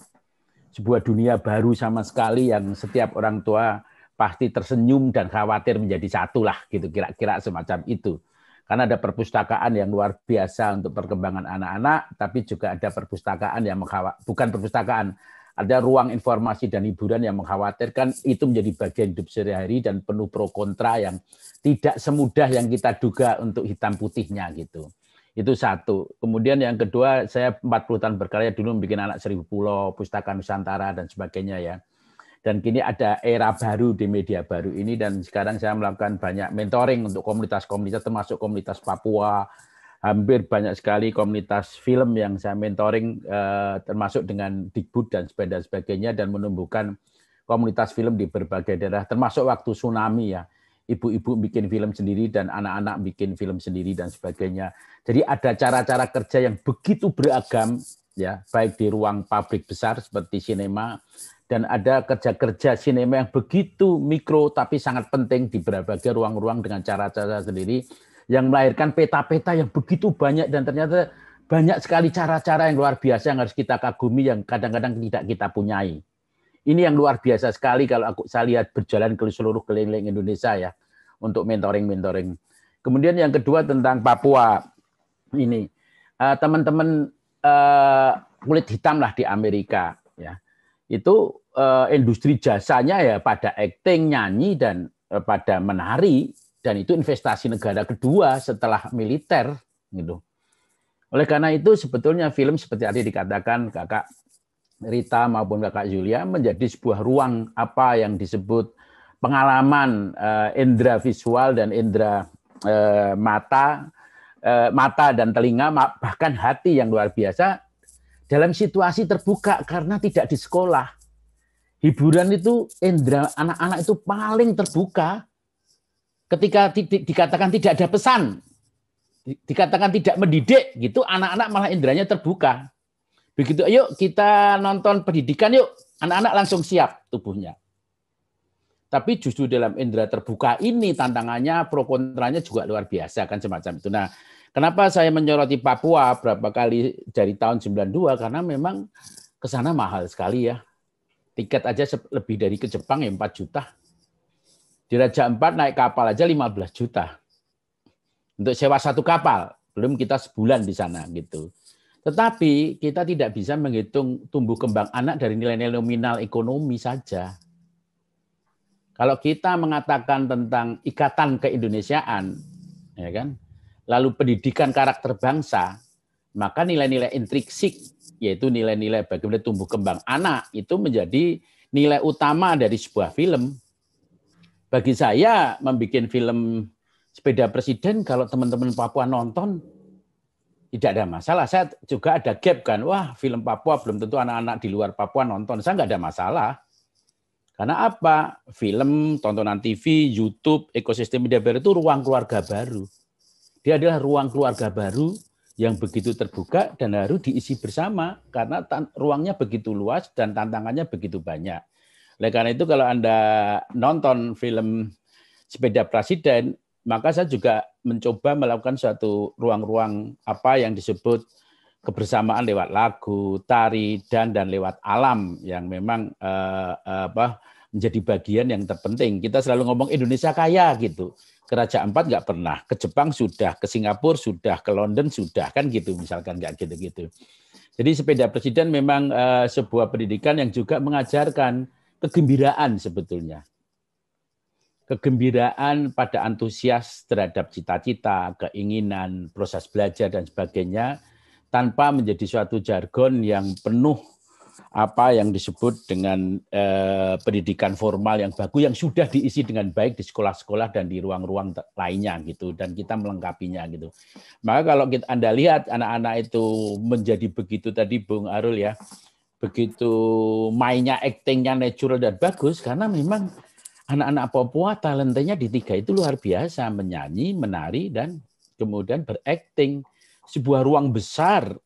Sebuah dunia baru sama sekali yang setiap orang tua pasti tersenyum dan khawatir menjadi satu lah gitu, kira-kira semacam itu. Karena ada perpustakaan yang luar biasa untuk perkembangan anak-anak, tapi juga ada perpustakaan yang bukan perpustakaan, ada ruang informasi dan hiburan yang mengkhawatirkan itu menjadi bagian hidup sehari-hari dan penuh pro kontra yang tidak semudah yang kita duga untuk hitam putihnya gitu. Itu satu. Kemudian yang kedua, saya 40 tahun berkarya dulu bikin Anak Seribu Pulau, Pustaka Nusantara dan sebagainya ya. Dan kini ada era baru di media baru ini dan sekarang saya melakukan banyak mentoring untuk komunitas-komunitas termasuk komunitas Papua, hampir banyak sekali komunitas film yang saya mentoring termasuk dengan Dikbud dan sebagainya dan menumbuhkan komunitas film di berbagai daerah termasuk waktu tsunami ya. Ibu-ibu bikin film sendiri dan anak-anak bikin film sendiri dan sebagainya. Jadi ada cara-cara kerja yang begitu beragam ya, baik di ruang pabrik besar seperti sinema dan ada kerja-kerja sinema yang begitu mikro tapi sangat penting di berbagai ruang-ruang dengan cara-cara sendiri yang melahirkan peta-peta yang begitu banyak dan ternyata banyak sekali cara-cara yang luar biasa yang harus kita kagumi yang kadang-kadang tidak kita punyai. Ini yang luar biasa sekali kalau saya lihat berjalan ke seluruh keliling Indonesia ya untuk mentoring. Kemudian yang kedua tentang Papua ini teman-teman kulit hitam lah di Amerika ya. Itu industri jasanya ya pada acting, nyanyi, dan pada menari, dan itu investasi negara kedua setelah militer. Gitu. Oleh karena itu sebetulnya film seperti tadi dikatakan Kakak Rita maupun Kakak Julia menjadi sebuah ruang apa yang disebut pengalaman indera visual dan indera mata dan telinga, bahkan hati yang luar biasa, dalam situasi terbuka karena tidak di sekolah. Hiburan itu indera anak-anak itu paling terbuka. Ketika dikatakan tidak ada pesan, dikatakan tidak mendidik, gitu anak-anak malah inderanya terbuka. Begitu, ayo kita nonton pendidikan yuk, anak-anak langsung siap tubuhnya. Tapi justru dalam indera terbuka ini tantangannya, pro kontranya juga luar biasa kan semacam itu. Nah, kenapa saya menyoroti Papua berapa kali dari tahun 92? Karena memang ke sana mahal sekali ya. Tiket aja lebih dari ke Jepang ya 4 juta. Di Raja Ampat naik kapal aja 15 juta. Untuk sewa satu kapal, belum kita sebulan di sana gitu. Tetapi kita tidak bisa menghitung tumbuh kembang anak dari nilai-nilai nominal ekonomi saja. Kalau kita mengatakan tentang ikatan keindonesiaan, ya kan, lalu pendidikan karakter bangsa, maka nilai-nilai intrinsik, yaitu nilai-nilai bagaimana tumbuh kembang anak, itu menjadi nilai utama dari sebuah film. Bagi saya, membuat film Sepeda Presiden, kalau teman-teman Papua nonton, tidak ada masalah. Saya juga ada gap kan, wah film Papua belum tentu anak-anak di luar Papua nonton. Saya nggak ada masalah. Karena apa? Film, tontonan TV, YouTube, ekosistem media baru itu ruang keluarga baru. Dia adalah ruang keluarga baru yang begitu terbuka dan harus diisi bersama karena ruangnya begitu luas dan tantangannya begitu banyak. Oleh karena itu kalau Anda nonton film Sepeda Presiden, maka saya juga mencoba melakukan suatu ruang-ruang apa yang disebut kebersamaan lewat lagu, tari, dan lewat alam yang memang menjadi bagian yang terpenting. Kita selalu ngomong Indonesia kaya gitu. Ke Raja Ampat nggak pernah, ke Jepang sudah, ke Singapura sudah, ke London sudah, kan gitu misalkan nggak gitu-gitu. Jadi Sepeda Presiden memang sebuah pendidikan yang juga mengajarkan kegembiraan sebetulnya. Kegembiraan pada antusias terhadap cita-cita, keinginan, proses belajar dan sebagainya, tanpa menjadi suatu jargon yang penuh apa yang disebut dengan pendidikan formal yang bagus yang sudah diisi dengan baik di sekolah-sekolah dan di ruang-ruang lainnya gitu, dan kita melengkapinya gitu. Maka kalau Anda lihat anak-anak itu menjadi begitu tadi Bung Arul ya, begitu mainnya, aktingnya natural dan bagus karena memang anak-anak Papua talentanya di 3 itu luar biasa, menyanyi, menari dan kemudian berakting. Sebuah ruang besar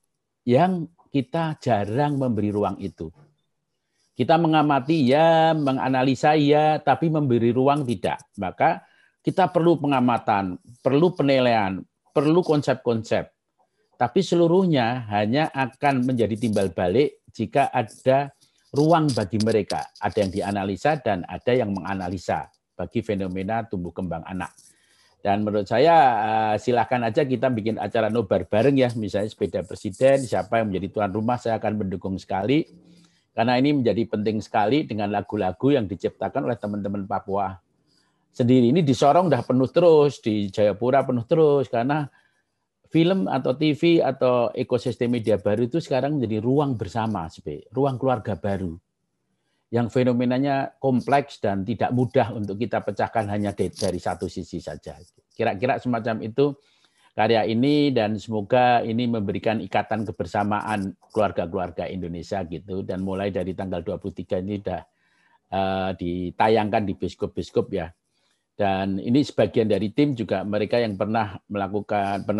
yang kita jarang memberi ruang itu. Kita mengamati ya, menganalisa ya, tapi memberi ruang tidak. Maka kita perlu pengamatan, perlu penilaian, perlu konsep-konsep. Tapi seluruhnya hanya akan menjadi timbal balik jika ada ruang bagi mereka. Ada yang dianalisa dan ada yang menganalisa bagi fenomena tumbuh kembang anak. Dan menurut saya silakan aja kita bikin acara nobar bareng ya, misalnya Sepeda Presiden, siapa yang menjadi tuan rumah saya akan mendukung sekali. Karena ini menjadi penting sekali dengan lagu-lagu yang diciptakan oleh teman-teman Papua sendiri. Ini di Sorong udah penuh terus, di Jayapura penuh terus, karena film atau TV atau ekosistem media baru itu sekarang menjadi ruang bersama, ruang keluarga baru. Yang fenomenanya kompleks dan tidak mudah untuk kita pecahkan hanya dari satu sisi saja. Kira-kira semacam itu karya ini, dan semoga ini memberikan ikatan kebersamaan keluarga-keluarga Indonesia gitu. Dan mulai dari tanggal 23 ini sudah ditayangkan di bioskop-bioskop ya. Dan ini sebagian dari tim juga mereka yang pernah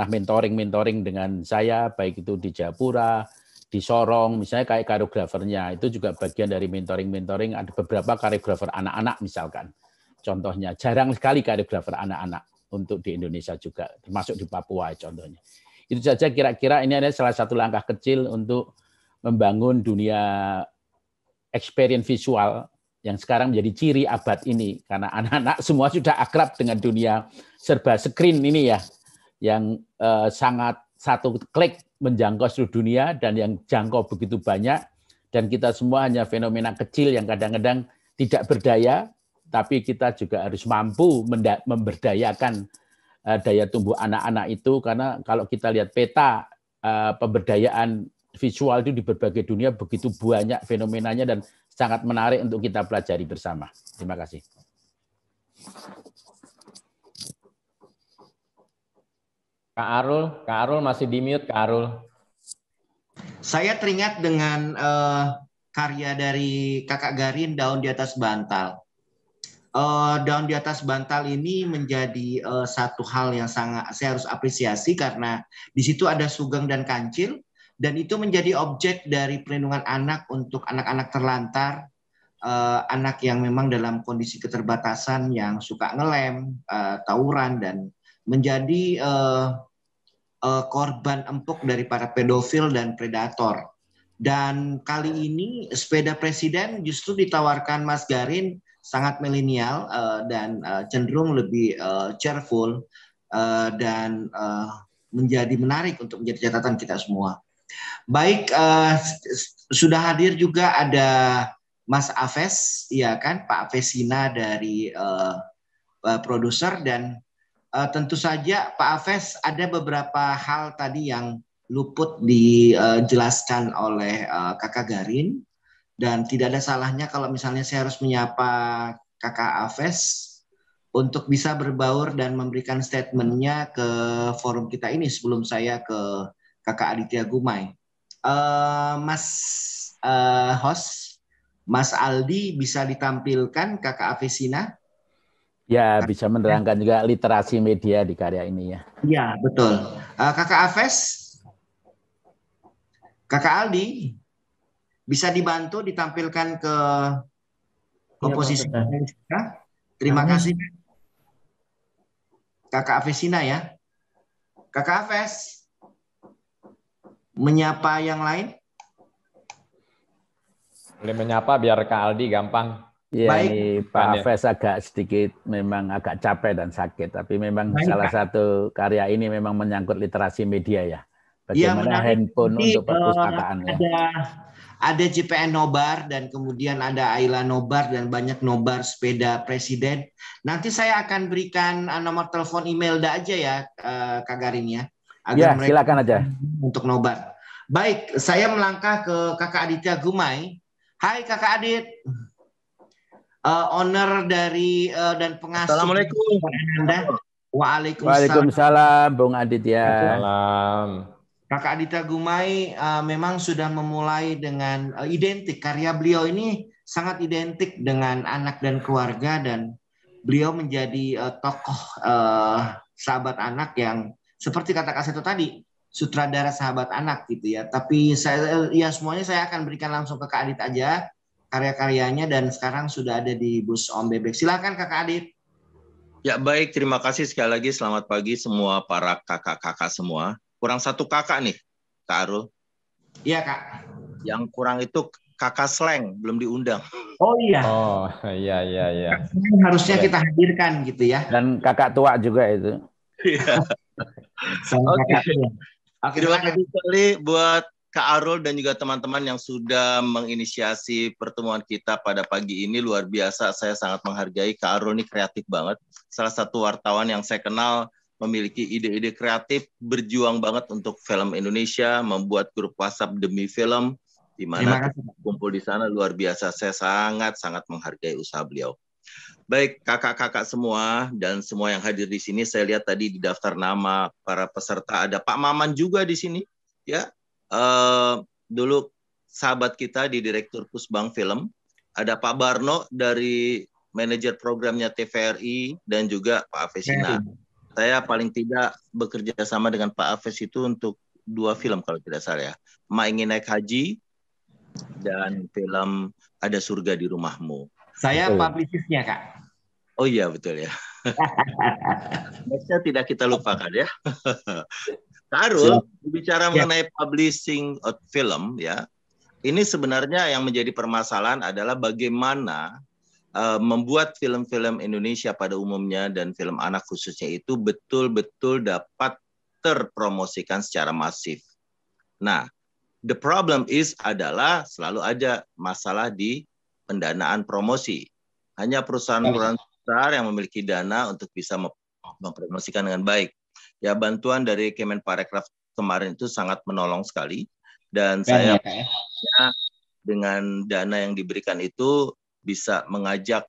mentoring dengan saya, baik itu di Jayapura, di Sorong, misalnya kayak koreografernya, itu juga bagian dari mentoring. Ada beberapa koreografer anak-anak misalkan. Contohnya, jarang sekali koreografer anak-anak untuk di Indonesia juga, termasuk di Papua contohnya. Itu saja kira-kira ini adalah salah satu langkah kecil untuk membangun dunia experience visual yang sekarang menjadi ciri abad ini. Karena anak-anak semua sudah akrab dengan dunia serba screen ini ya, yang sangat satu klik menjangkau seluruh dunia dan yang jangkau begitu banyak, dan kita semua hanya fenomena kecil yang kadang-kadang tidak berdaya, tapi kita juga harus mampu memberdayakan daya tumbuh anak-anak itu, karena kalau kita lihat peta pemberdayaan visual itu di berbagai dunia begitu banyak fenomenanya dan sangat menarik untuk kita pelajari bersama. Terima kasih. Kak Arul masih di mute, Kak Arul. Saya teringat dengan karya dari Kakak Garin, Daun di Atas Bantal. Daun di Atas Bantal ini menjadi satu hal yang sangat saya harus apresiasi karena di situ ada Sugeng dan Kancil, dan itu menjadi objek dari perlindungan anak untuk anak-anak terlantar, anak yang memang dalam kondisi keterbatasan, yang suka ngelem, tawuran, dan menjadi korban empuk dari para pedofil dan predator. Dan kali ini sepeda presiden justru ditawarkan Mas Garin sangat milenial dan cenderung lebih cheerful dan menjadi menarik untuk menjadi catatan kita semua. Baik, sudah hadir juga ada Mas Aves, ya kan, Pak Avesina dari produser, dan tentu saja Pak Aves ada beberapa hal tadi yang luput dijelaskan oleh Kakak Garin, dan tidak ada salahnya kalau misalnya saya harus menyapa Kakak Aves untuk bisa berbaur dan memberikan statementnya ke forum kita ini sebelum saya ke Kakak Aditya Gumai. Mas host, Mas Aldi, bisa ditampilkan Kakak Avesina? Ya, bisa menerangkan juga literasi media di karya ini ya. Iya, betul. Kakak Aves, Kakak Aldi, bisa dibantu ditampilkan ke komposisi kita? Terima kasih. Kakak Avesina ya. Kakak Aves, menyapa yang lain? Boleh menyapa biar Kak Aldi gampang. Ya, ini Pak Aves agak sedikit memang agak capek dan sakit, tapi memang salah satu karya ini memang menyangkut literasi media ya. Bagaimana handphone untuk perpustakaan ya. Ada JPN Nobar dan kemudian ada Ayla Nobar dan banyak nobar sepeda presiden. Nanti saya akan berikan nomor telepon Imelda aja ya, Kak Garin ya. Ya, silakan aja. Untuk nobar. Baik, saya melangkah ke Kakak Aditya Gumai. Hai Kakak Adit. Owner dari dan pengasuh. Assalamualaikum. Waalaikumsalam, Bung Aditya. Salam. Kakak Aditya Gumai memang sudah memulai dengan identik. Karya beliau ini sangat identik dengan anak dan keluarga, dan beliau menjadi tokoh sahabat anak yang seperti kata Kak Seto tadi, sutradara sahabat anak gitu ya. Tapi saya ya semuanya saya akan berikan langsung ke Kak Adit aja karya-karyanya, dan sekarang sudah ada di bus Om Bebek. Silakan Kakak Adit. Ya baik, terima kasih sekali lagi. Selamat pagi semua para kakak-kakak semua. Kurang satu kakak nih, Kak Arul. Iya, Kak. Yang kurang itu kakak Sleng, belum diundang. Oh iya. Oh iya. Harusnya kita hadirkan gitu ya. Dan kakak tua juga itu. Iya. Oke. Terima kasih sekali buat Kak Arul dan juga teman-teman yang sudah menginisiasi pertemuan kita pada pagi ini. Luar biasa, saya sangat menghargai. Kak Arul ini kreatif banget. Salah satu wartawan yang saya kenal, memiliki ide-ide kreatif, berjuang banget untuk film Indonesia, membuat grup WhatsApp demi film, di mana kumpul di sana. Luar biasa, saya sangat menghargai usaha beliau. Baik, kakak-kakak semua dan semua yang hadir di sini, saya lihat tadi di daftar nama para peserta ada Pak Maman juga di sini, ya. Dulu sahabat kita di Direktur Pusbang Film, ada Pak Barno dari manajer programnya TVRI, dan juga Pak Avesina. Saya paling tidak bekerja sama dengan Pak Aves itu untuk 2 film kalau tidak salah ya. Ma Ingin Naik Haji dan film Ada Surga di Rumahmu. Saya publicist-nya, Kak. Oh iya, betul ya. Next-nya tidak kita lupakan ya. Kak Arul, bicara mengenai publishing film ya, ini sebenarnya yang menjadi permasalahan adalah bagaimana membuat film-film Indonesia pada umumnya dan film anak khususnya itu betul-betul dapat terpromosikan secara masif. Nah, the problem is adalah selalu ada masalah di pendanaan promosi. Hanya perusahaan-perusahaan besar yang memiliki dana untuk bisa mempromosikan dengan baik. Ya, bantuan dari Kemenparekraf kemarin itu sangat menolong sekali, dan saya dengan dana yang diberikan itu bisa mengajak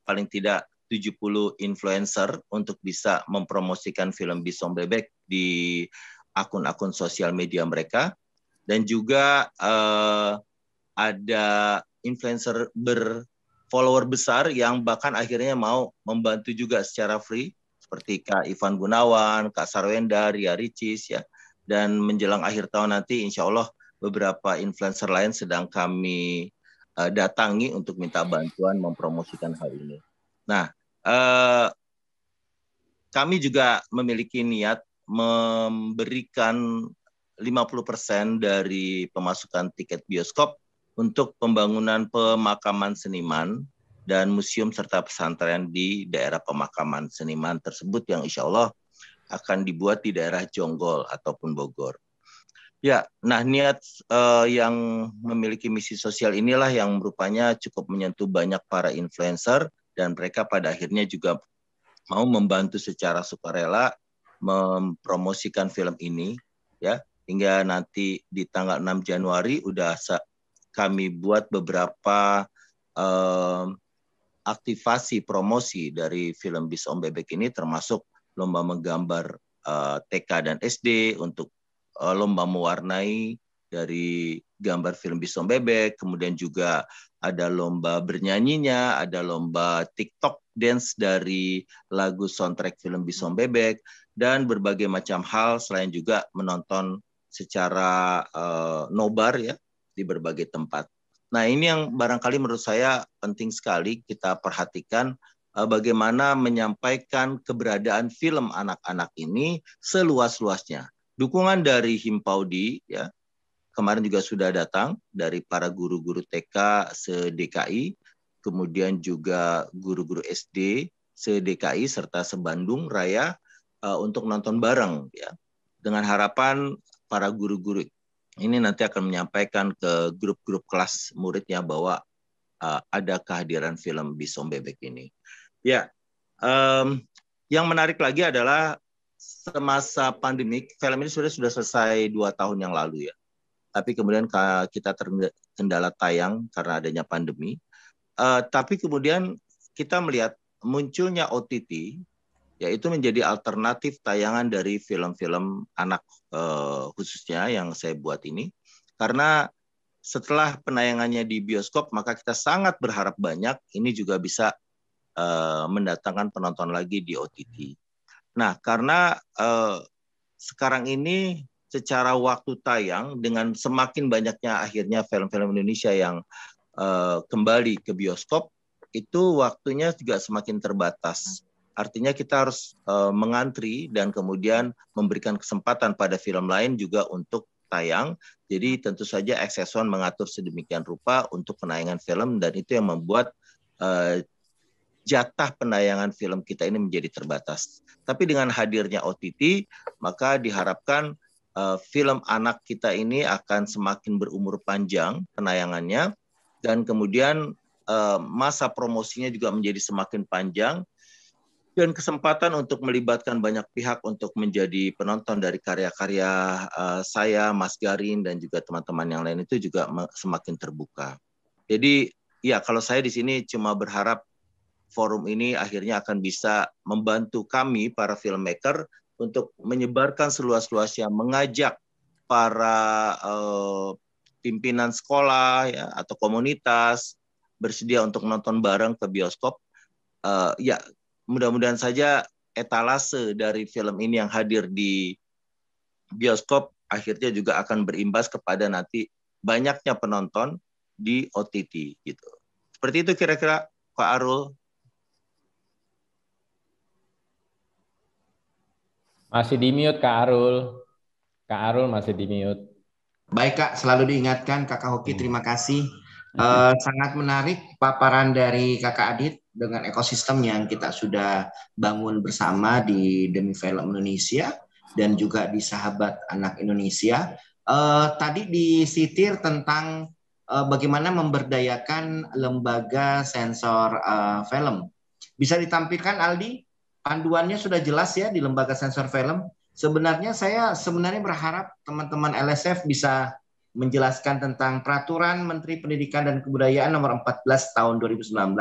paling tidak 70 influencer untuk bisa mempromosikan film Bus Om Bebek di akun-akun sosial media mereka, dan juga ada influencer berfollower besar yang bahkan akhirnya mau membantu juga secara free, seperti Kak Ivan Gunawan, Kak Sarwenda, Ria Ricis ya. Dan menjelang akhir tahun nanti insya Allah beberapa influencer lain sedang kami datangi untuk minta bantuan mempromosikan hal ini. Nah, kami juga memiliki niat memberikan 50% dari pemasukan tiket bioskop untuk pembangunan pemakaman seniman dan museum serta pesantren di daerah pemakaman seniman tersebut yang insya Allah akan dibuat di daerah Jonggol ataupun Bogor. Ya, nah niat yang memiliki misi sosial inilah yang rupanya cukup menyentuh banyak para influencer dan mereka pada akhirnya juga mau membantu secara sukarela mempromosikan film ini, ya. Hingga nanti di tanggal 6 Januari udah kami buat beberapa aktivasi promosi dari film Bis Om Bebek ini, termasuk lomba menggambar TK dan SD, untuk lomba mewarnai dari gambar film Bis Om Bebek, kemudian juga ada lomba bernyanyinya, ada lomba TikTok dance dari lagu soundtrack film Bis Om Bebek, dan berbagai macam hal selain juga menonton secara nobar ya di berbagai tempat. Nah, ini yang barangkali menurut saya penting sekali kita perhatikan, bagaimana menyampaikan keberadaan film anak-anak ini seluas-luasnya. Dukungan dari Himpaudi ya, kemarin juga sudah datang dari para guru-guru TK se-DKI, kemudian juga guru-guru SD se-DKI serta se-Bandung Raya untuk nonton bareng ya. Dengan harapan para guru-guru ini nanti akan menyampaikan ke grup-grup kelas muridnya bahwa ada kehadiran film Bis Om Bebek ini. Ya, yang menarik lagi adalah semasa pandemik, film ini sudah selesai 2 tahun yang lalu ya. Tapi kemudian kita terkendala tayang karena adanya pandemi. Tapi kemudian kita melihat munculnya OTT, yaitu menjadi alternatif tayangan dari film-film anak khususnya yang saya buat ini. Karena setelah penayangannya di bioskop, maka kita sangat berharap banyak ini juga bisa mendatangkan penonton lagi di OTT. Nah, karena sekarang ini secara waktu tayang dengan semakin banyaknya akhirnya film-film Indonesia yang kembali ke bioskop, itu waktunya juga semakin terbatas. Artinya kita harus mengantri dan kemudian memberikan kesempatan pada film lain juga untuk tayang. Jadi tentu saja Access One mengatur sedemikian rupa untuk penayangan film, dan itu yang membuat jatah penayangan film kita ini menjadi terbatas. Tapi dengan hadirnya OTT, maka diharapkan film anak kita ini akan semakin berumur panjang penayangannya, dan kemudian masa promosinya juga menjadi semakin panjang, dan kesempatan untuk melibatkan banyak pihak untuk menjadi penonton dari karya-karya saya, Mas Garin, dan juga teman-teman yang lain itu juga semakin terbuka. Jadi ya, kalau saya di sini cuma berharap forum ini akhirnya akan bisa membantu kami para filmmaker untuk menyebarkan seluas-luasnya, mengajak para pimpinan sekolah ya, atau komunitas bersedia untuk nonton bareng ke bioskop. Ya, mudah-mudahan saja etalase dari film ini yang hadir di bioskop akhirnya juga akan berimbas kepada nanti banyaknya penonton di OTT gitu. Seperti itu kira-kira Pak Arul. Masih di-mute Kak Arul. Kak Arul masih di-mute. Baik Kak, selalu diingatkan Kakak Hoki, terima kasih. Sangat menarik paparan dari Kakak Adit dengan ekosistem yang kita sudah bangun bersama di Demi Film Indonesia dan juga di Sahabat Anak Indonesia. Tadi disitir tentang bagaimana memberdayakan lembaga sensor film. Bisa ditampilkan Aldi? Panduannya sudah jelas ya di lembaga sensor film. Saya sebenarnya berharap teman-teman LSF bisa menjelaskan tentang Peraturan Menteri Pendidikan dan Kebudayaan Nomor 14 Tahun 2019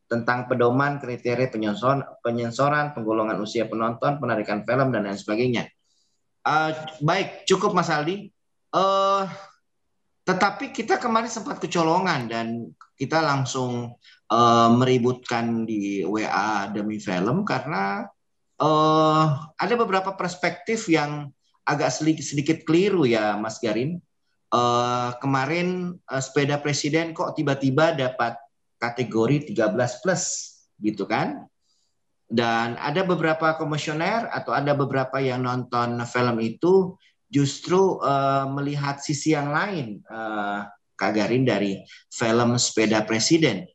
tentang pedoman kriteria penyensoran, penggolongan usia penonton, penarikan film, dan lain sebagainya. Baik, cukup Mas Aldi. Tetapi kita kemarin sempat kecolongan dan kita langsung meributkan di WA Demi Film karena ada beberapa perspektif yang agak sedikit keliru ya Mas Garin. kemarin sepeda presiden kok tiba-tiba dapat kategori 13 plus gitu kan. Dan ada beberapa komisioner atau ada beberapa yang nonton film itu justru melihat sisi yang lain, Kak Garin, dari film sepeda presiden.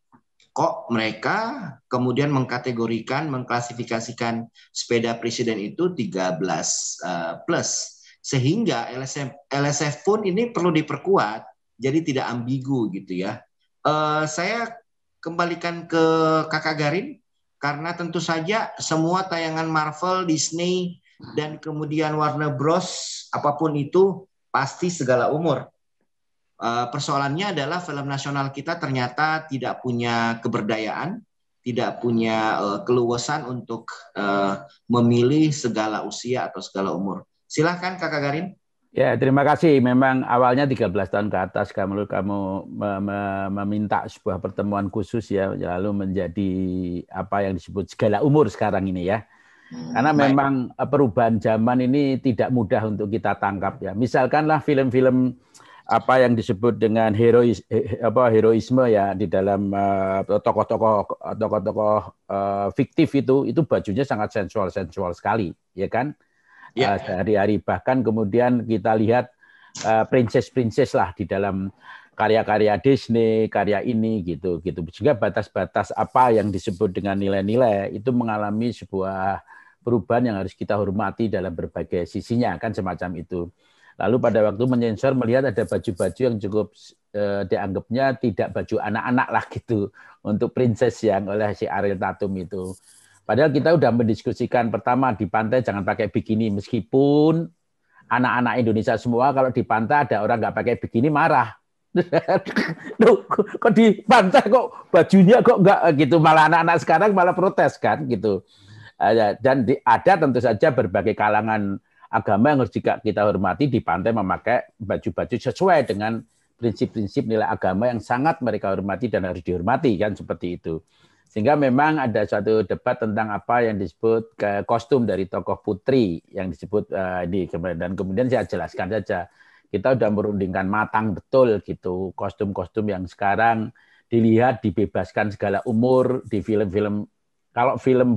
Kok mereka kemudian mengklasifikasikan sepeda presiden itu 13 plus. Sehingga LSF pun ini perlu diperkuat, jadi tidak ambigu gitu ya. Saya kembalikan ke Kakak Garin, karena tentu saja semua tayangan Marvel, Disney, dan kemudian Warner Bros, apapun itu, pasti segala umur. Persoalannya adalah film nasional kita ternyata tidak punya keberdayaan, tidak punya keluasan untuk memilih segala usia atau segala umur. Silahkan Kakak Garin. Ya, terima kasih. Memang awalnya 13 tahun ke atas kamu meminta sebuah pertemuan khusus ya, lalu menjadi apa yang disebut segala umur sekarang ini ya. Karena memang perubahan zaman ini tidak mudah untuk kita tangkap ya. Misalkanlah film-film apa yang disebut dengan heroisme ya di dalam tokoh-tokoh fiktif itu bajunya sangat sensual sekali, ya kan? Sehari-hari bahkan kemudian kita lihat princess lah di dalam karya-karya Disney, karya ini gitu. Sehingga batas-batas apa yang disebut dengan nilai-nilai itu mengalami sebuah perubahan yang harus kita hormati dalam berbagai sisinya, kan semacam itu. Lalu pada waktu menyensor melihat ada baju-baju yang cukup dianggapnya tidak baju anak-anak lah gitu untuk princess yang oleh si Ariel Tatum itu. Padahal kita udah mendiskusikan pertama di pantai jangan pakai bikini, meskipun anak-anak Indonesia semua kalau di pantai ada orang nggak pakai bikini marah. Duh, kok di pantai kok bajunya kok nggak gitu, malah anak-anak sekarang malah protes kan gitu. Dan ada tentu saja berbagai kalangan agama yang harus kita hormati di pantai memakai baju-baju sesuai dengan prinsip-prinsip nilai agama yang sangat mereka hormati dan harus dihormati kan seperti itu. Sehingga memang ada suatu debat tentang apa yang disebut kostum dari tokoh putri yang disebut dan kemudian saya jelaskan saja. Kita sudah merundingkan matang betul gitu kostum-kostum yang sekarang dilihat dibebaskan segala umur di film-film. Kalau film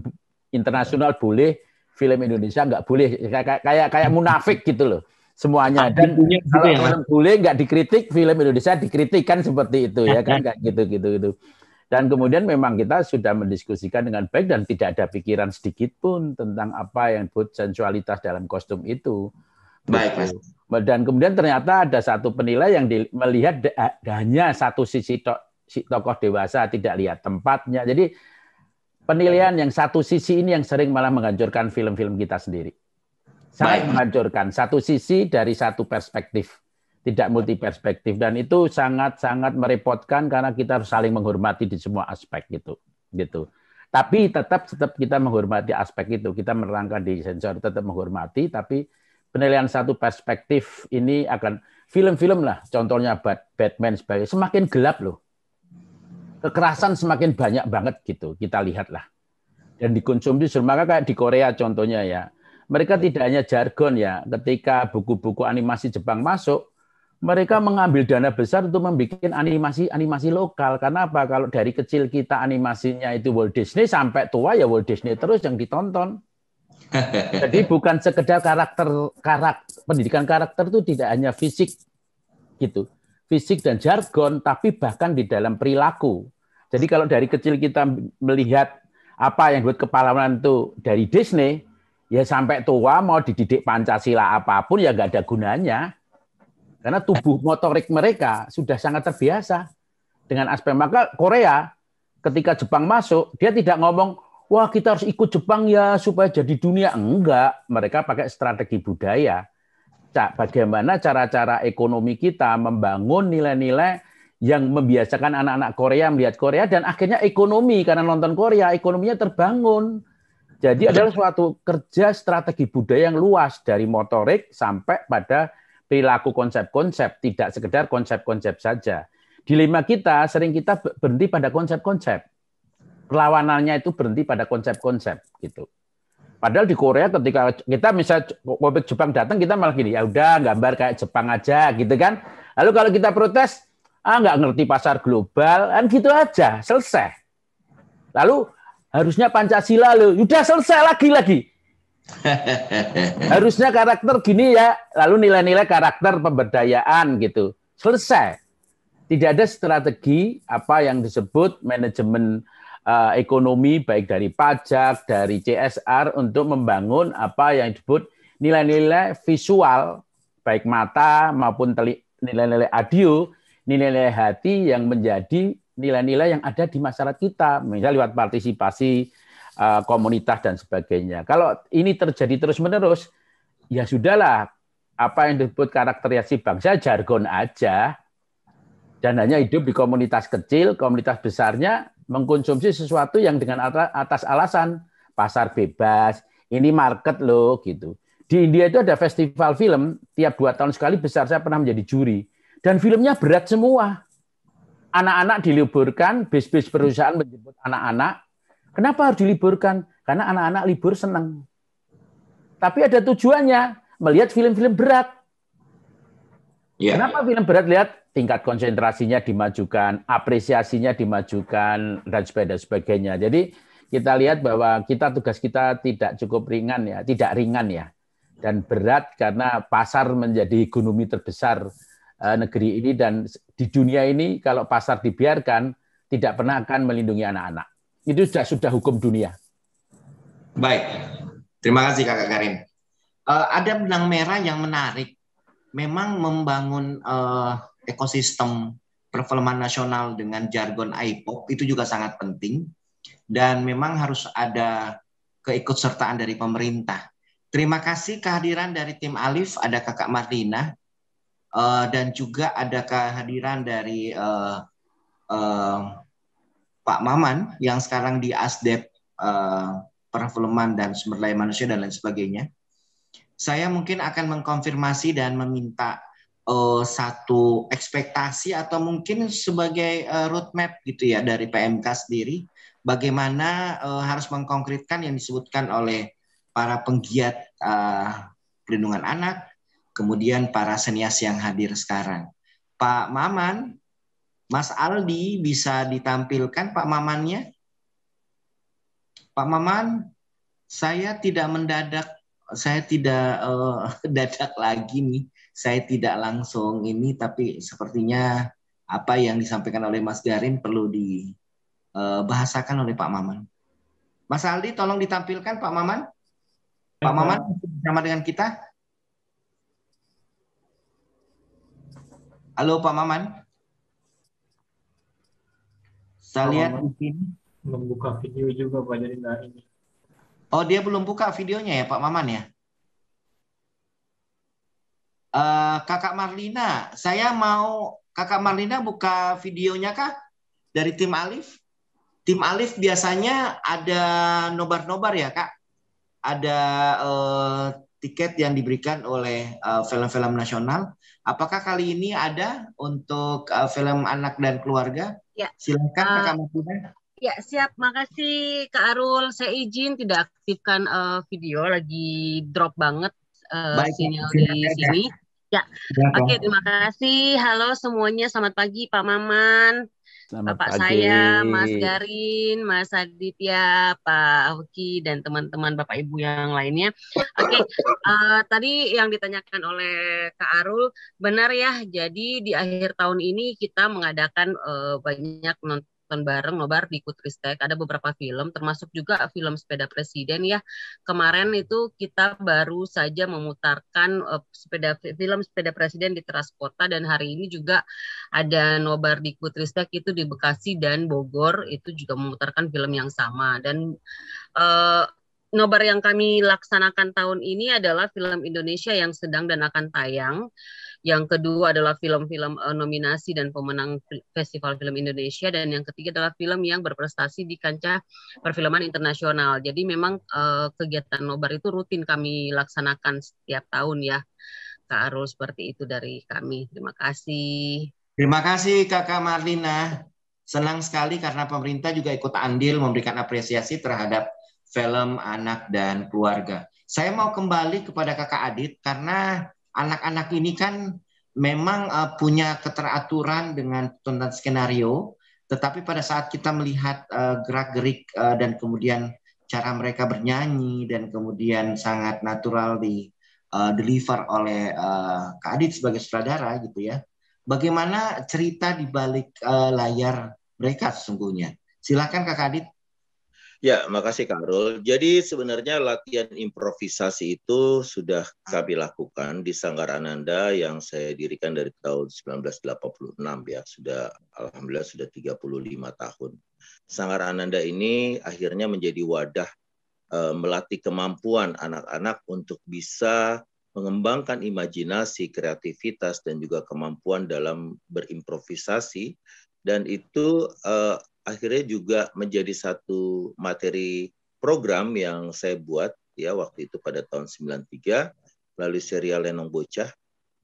internasional boleh, film Indonesia nggak boleh, kayak munafik gitu loh semuanya. Dan kalau film boleh nggak dikritik, film Indonesia dikritik kan seperti itu ya kan, kayak gitu. Dan kemudian memang kita sudah mendiskusikan dengan baik dan tidak ada pikiran sedikit pun tentang apa yang disebut sensualitas dalam kostum itu. Baik, Mas. Dan kemudian ternyata ada satu penilai yang melihat hanya satu sisi tokoh dewasa, tidak lihat tempatnya. Jadi penilaian yang satu sisi ini yang sering malah menghancurkan film-film kita sendiri. Sangat menghancurkan satu sisi dari satu perspektif. Tidak multi perspektif, dan itu sangat-sangat merepotkan karena kita harus saling menghormati di semua aspek gitu. Tapi tetap kita menghormati aspek itu, kita menerangkan di sensor tetap menghormati, tapi penilaian satu perspektif ini akan film-film lah, contohnya Batman sebagai semakin gelap loh, kekerasan semakin banyak banget gitu, kita lihatlah dan dikonsumsi. Maka kayak di Korea contohnya ya, mereka tidak hanya jargon ya, ketika buku-buku animasi Jepang masuk, mereka mengambil dana besar untuk membuat animasi lokal. Karena apa? Kalau dari kecil kita animasinya itu Walt Disney, sampai tua ya Walt Disney terus yang ditonton. Jadi bukan sekedar pendidikan karakter itu tidak hanya fisik gitu, fisik dan jargon, tapi bahkan di dalam perilaku. Jadi kalau dari kecil kita melihat apa yang buat kepahlawanan itu dari Disney, ya sampai tua mau dididik Pancasila apapun ya nggak ada gunanya. Karena tubuh motorik mereka sudah sangat terbiasa dengan aspek. Maka Korea ketika Jepang masuk, dia tidak ngomong, wah kita harus ikut Jepang ya supaya jadi dunia. Enggak, mereka pakai strategi budaya. Bagaimana cara-cara ekonomi kita membangun nilai-nilai yang membiasakan anak-anak Korea melihat Korea, dan akhirnya ekonomi, karena nonton Korea, ekonominya terbangun. Jadi adalah suatu kerja strategi budaya yang luas, dari motorik sampai pada perilaku konsep-konsep, tidak sekedar konsep-konsep saja. Dilema kita, sering kita berhenti pada konsep-konsep. Perlawanannya itu berhenti pada konsep-konsep gitu. Padahal di Korea ketika kita misalnya Jepang datang, kita malah gini, ya udah gambar kayak Jepang aja gitu kan. Lalu kalau kita protes, nggak ngerti pasar global, kan gitu aja, selesai. Lalu harusnya Pancasila loh, udah selesai lagi. Harusnya karakter gini ya, lalu nilai-nilai karakter pemberdayaan gitu, selesai. Tidak ada strategi apa yang disebut manajemen ekonomi baik dari pajak, dari CSR untuk membangun apa yang disebut nilai-nilai visual baik mata maupun nilai-nilai audio, nilai-nilai hati yang menjadi nilai-nilai yang ada di masyarakat kita, misalnya lewat partisipasi komunitas dan sebagainya. Kalau ini terjadi terus-menerus, ya sudahlah, apa yang disebut karakterisasi bangsa jargon aja, dan hanya hidup di komunitas kecil, komunitas besarnya mengkonsumsi sesuatu yang dengan atas alasan pasar bebas, ini market loh gitu. Di India itu ada festival film, tiap 2 tahun sekali besar, saya pernah menjadi juri. Dan filmnya berat semua. Anak-anak diliburkan, bis-bis perusahaan menjemput anak-anak. Kenapa harus diliburkan? Karena anak-anak libur senang. Tapi ada tujuannya, melihat film-film berat. Yeah. Kenapa film berat? Lihat tingkat konsentrasinya dimajukan, apresiasinya dimajukan, dan sebagainya. Jadi kita lihat bahwa tugas kita tidak cukup ringan ya, tidak ringan ya. Dan berat karena pasar menjadi ekonomi terbesar negeri ini, dan di dunia ini kalau pasar dibiarkan tidak pernah akan melindungi anak-anak. Itu sudah hukum dunia. Baik, terima kasih Kakak Karim. Ada benang merah yang menarik. Memang membangun ekosistem perfilman nasional dengan jargon IPOC itu juga sangat penting, dan memang harus ada keikutsertaan dari pemerintah. Terima kasih kehadiran dari tim Alif, ada Kakak Marlina, dan juga ada kehadiran dari Pak Maman yang sekarang di Asdep Perfilman dan Sumber Daya Manusia dan lain sebagainya. Saya mungkin akan mengkonfirmasi dan meminta satu ekspektasi atau mungkin sebagai roadmap gitu ya dari PMK sendiri, bagaimana harus mengkonkretkan yang disebutkan oleh para penggiat perlindungan anak, kemudian para senias yang hadir sekarang. Pak Maman, Mas Aldi bisa ditampilkan Pak Mamannya? Pak Maman, saya tidak dadak lagi nih. Saya tidak langsung ini, tapi sepertinya apa yang disampaikan oleh Mas Garin perlu dibahasakan oleh Pak Maman. Mas Aldi, tolong ditampilkan Pak Maman. Pak Maman bersama dengan kita. Halo Pak Maman. Saya lihat di sini. Belum buka video juga Pak, jadi nggak ini. Oh, dia belum buka videonya ya Pak Maman ya? Kakak Marlina, saya mau Kakak Marlina buka videonya kah dari tim Alif? Tim Alif biasanya ada nobar-nobar ya Kak? Ada tiket yang diberikan oleh film-film nasional. Apakah kali ini ada untuk film anak dan keluarga? Ya. Silakan Kakak Marlina. Ya, siap. Makasih Kak Arul. Saya izin tidak aktifkan video, lagi drop banget sinyal di sini. Ya, oke, terima kasih. Halo semuanya, selamat pagi Pak Maman. Bapak saya, Mas Garin, Mas Aditya, Pak Hoki, dan teman-teman Bapak Ibu yang lainnya. Oke, tadi yang ditanyakan oleh Kak Arul, benar ya, jadi di akhir tahun ini kita mengadakan banyak nonton bareng nobar di Kutristek. Ada beberapa film, termasuk juga film Sepeda Presiden ya. Kemarin itu kita baru saja memutarkan film Sepeda Presiden di teras kota, dan hari ini juga ada nobar di Kutristek itu di Bekasi dan Bogor, itu juga memutarkan film yang sama. Dan nobar yang kami laksanakan tahun ini adalah film Indonesia yang sedang dan akan tayang. Yang kedua adalah film-film nominasi dan pemenang Festival Film Indonesia, dan yang ketiga adalah film yang berprestasi di kancah perfilman internasional. Jadi memang kegiatan nobar itu rutin kami laksanakan setiap tahun ya, Kak Arul, seperti itu dari kami. Terima kasih. Terima kasih Kakak Marlina. Senang sekali karena pemerintah juga ikut andil memberikan apresiasi terhadap film anak dan keluarga. Saya mau kembali kepada Kakak Adit karena anak-anak ini kan memang punya keteraturan dengan tontonan skenario, tetapi pada saat kita melihat gerak-gerik dan kemudian cara mereka bernyanyi dan kemudian sangat natural di deliver oleh Kak Adit sebagai sutradara gitu ya. Bagaimana cerita di balik layar mereka sesungguhnya? Silakan Kak Adit. Ya, makasih Kak Arul. Jadi sebenarnya latihan improvisasi itu sudah kami lakukan di Sanggar Ananda yang saya dirikan dari tahun 1986 ya. Alhamdulillah sudah 35 tahun. Sanggar Ananda ini akhirnya menjadi wadah melatih kemampuan anak-anak untuk bisa mengembangkan imajinasi, kreativitas, dan juga kemampuan dalam berimprovisasi. Dan itu akhirnya juga menjadi satu materi program yang saya buat ya waktu itu pada tahun 93 melalui serial Lenong Bocah,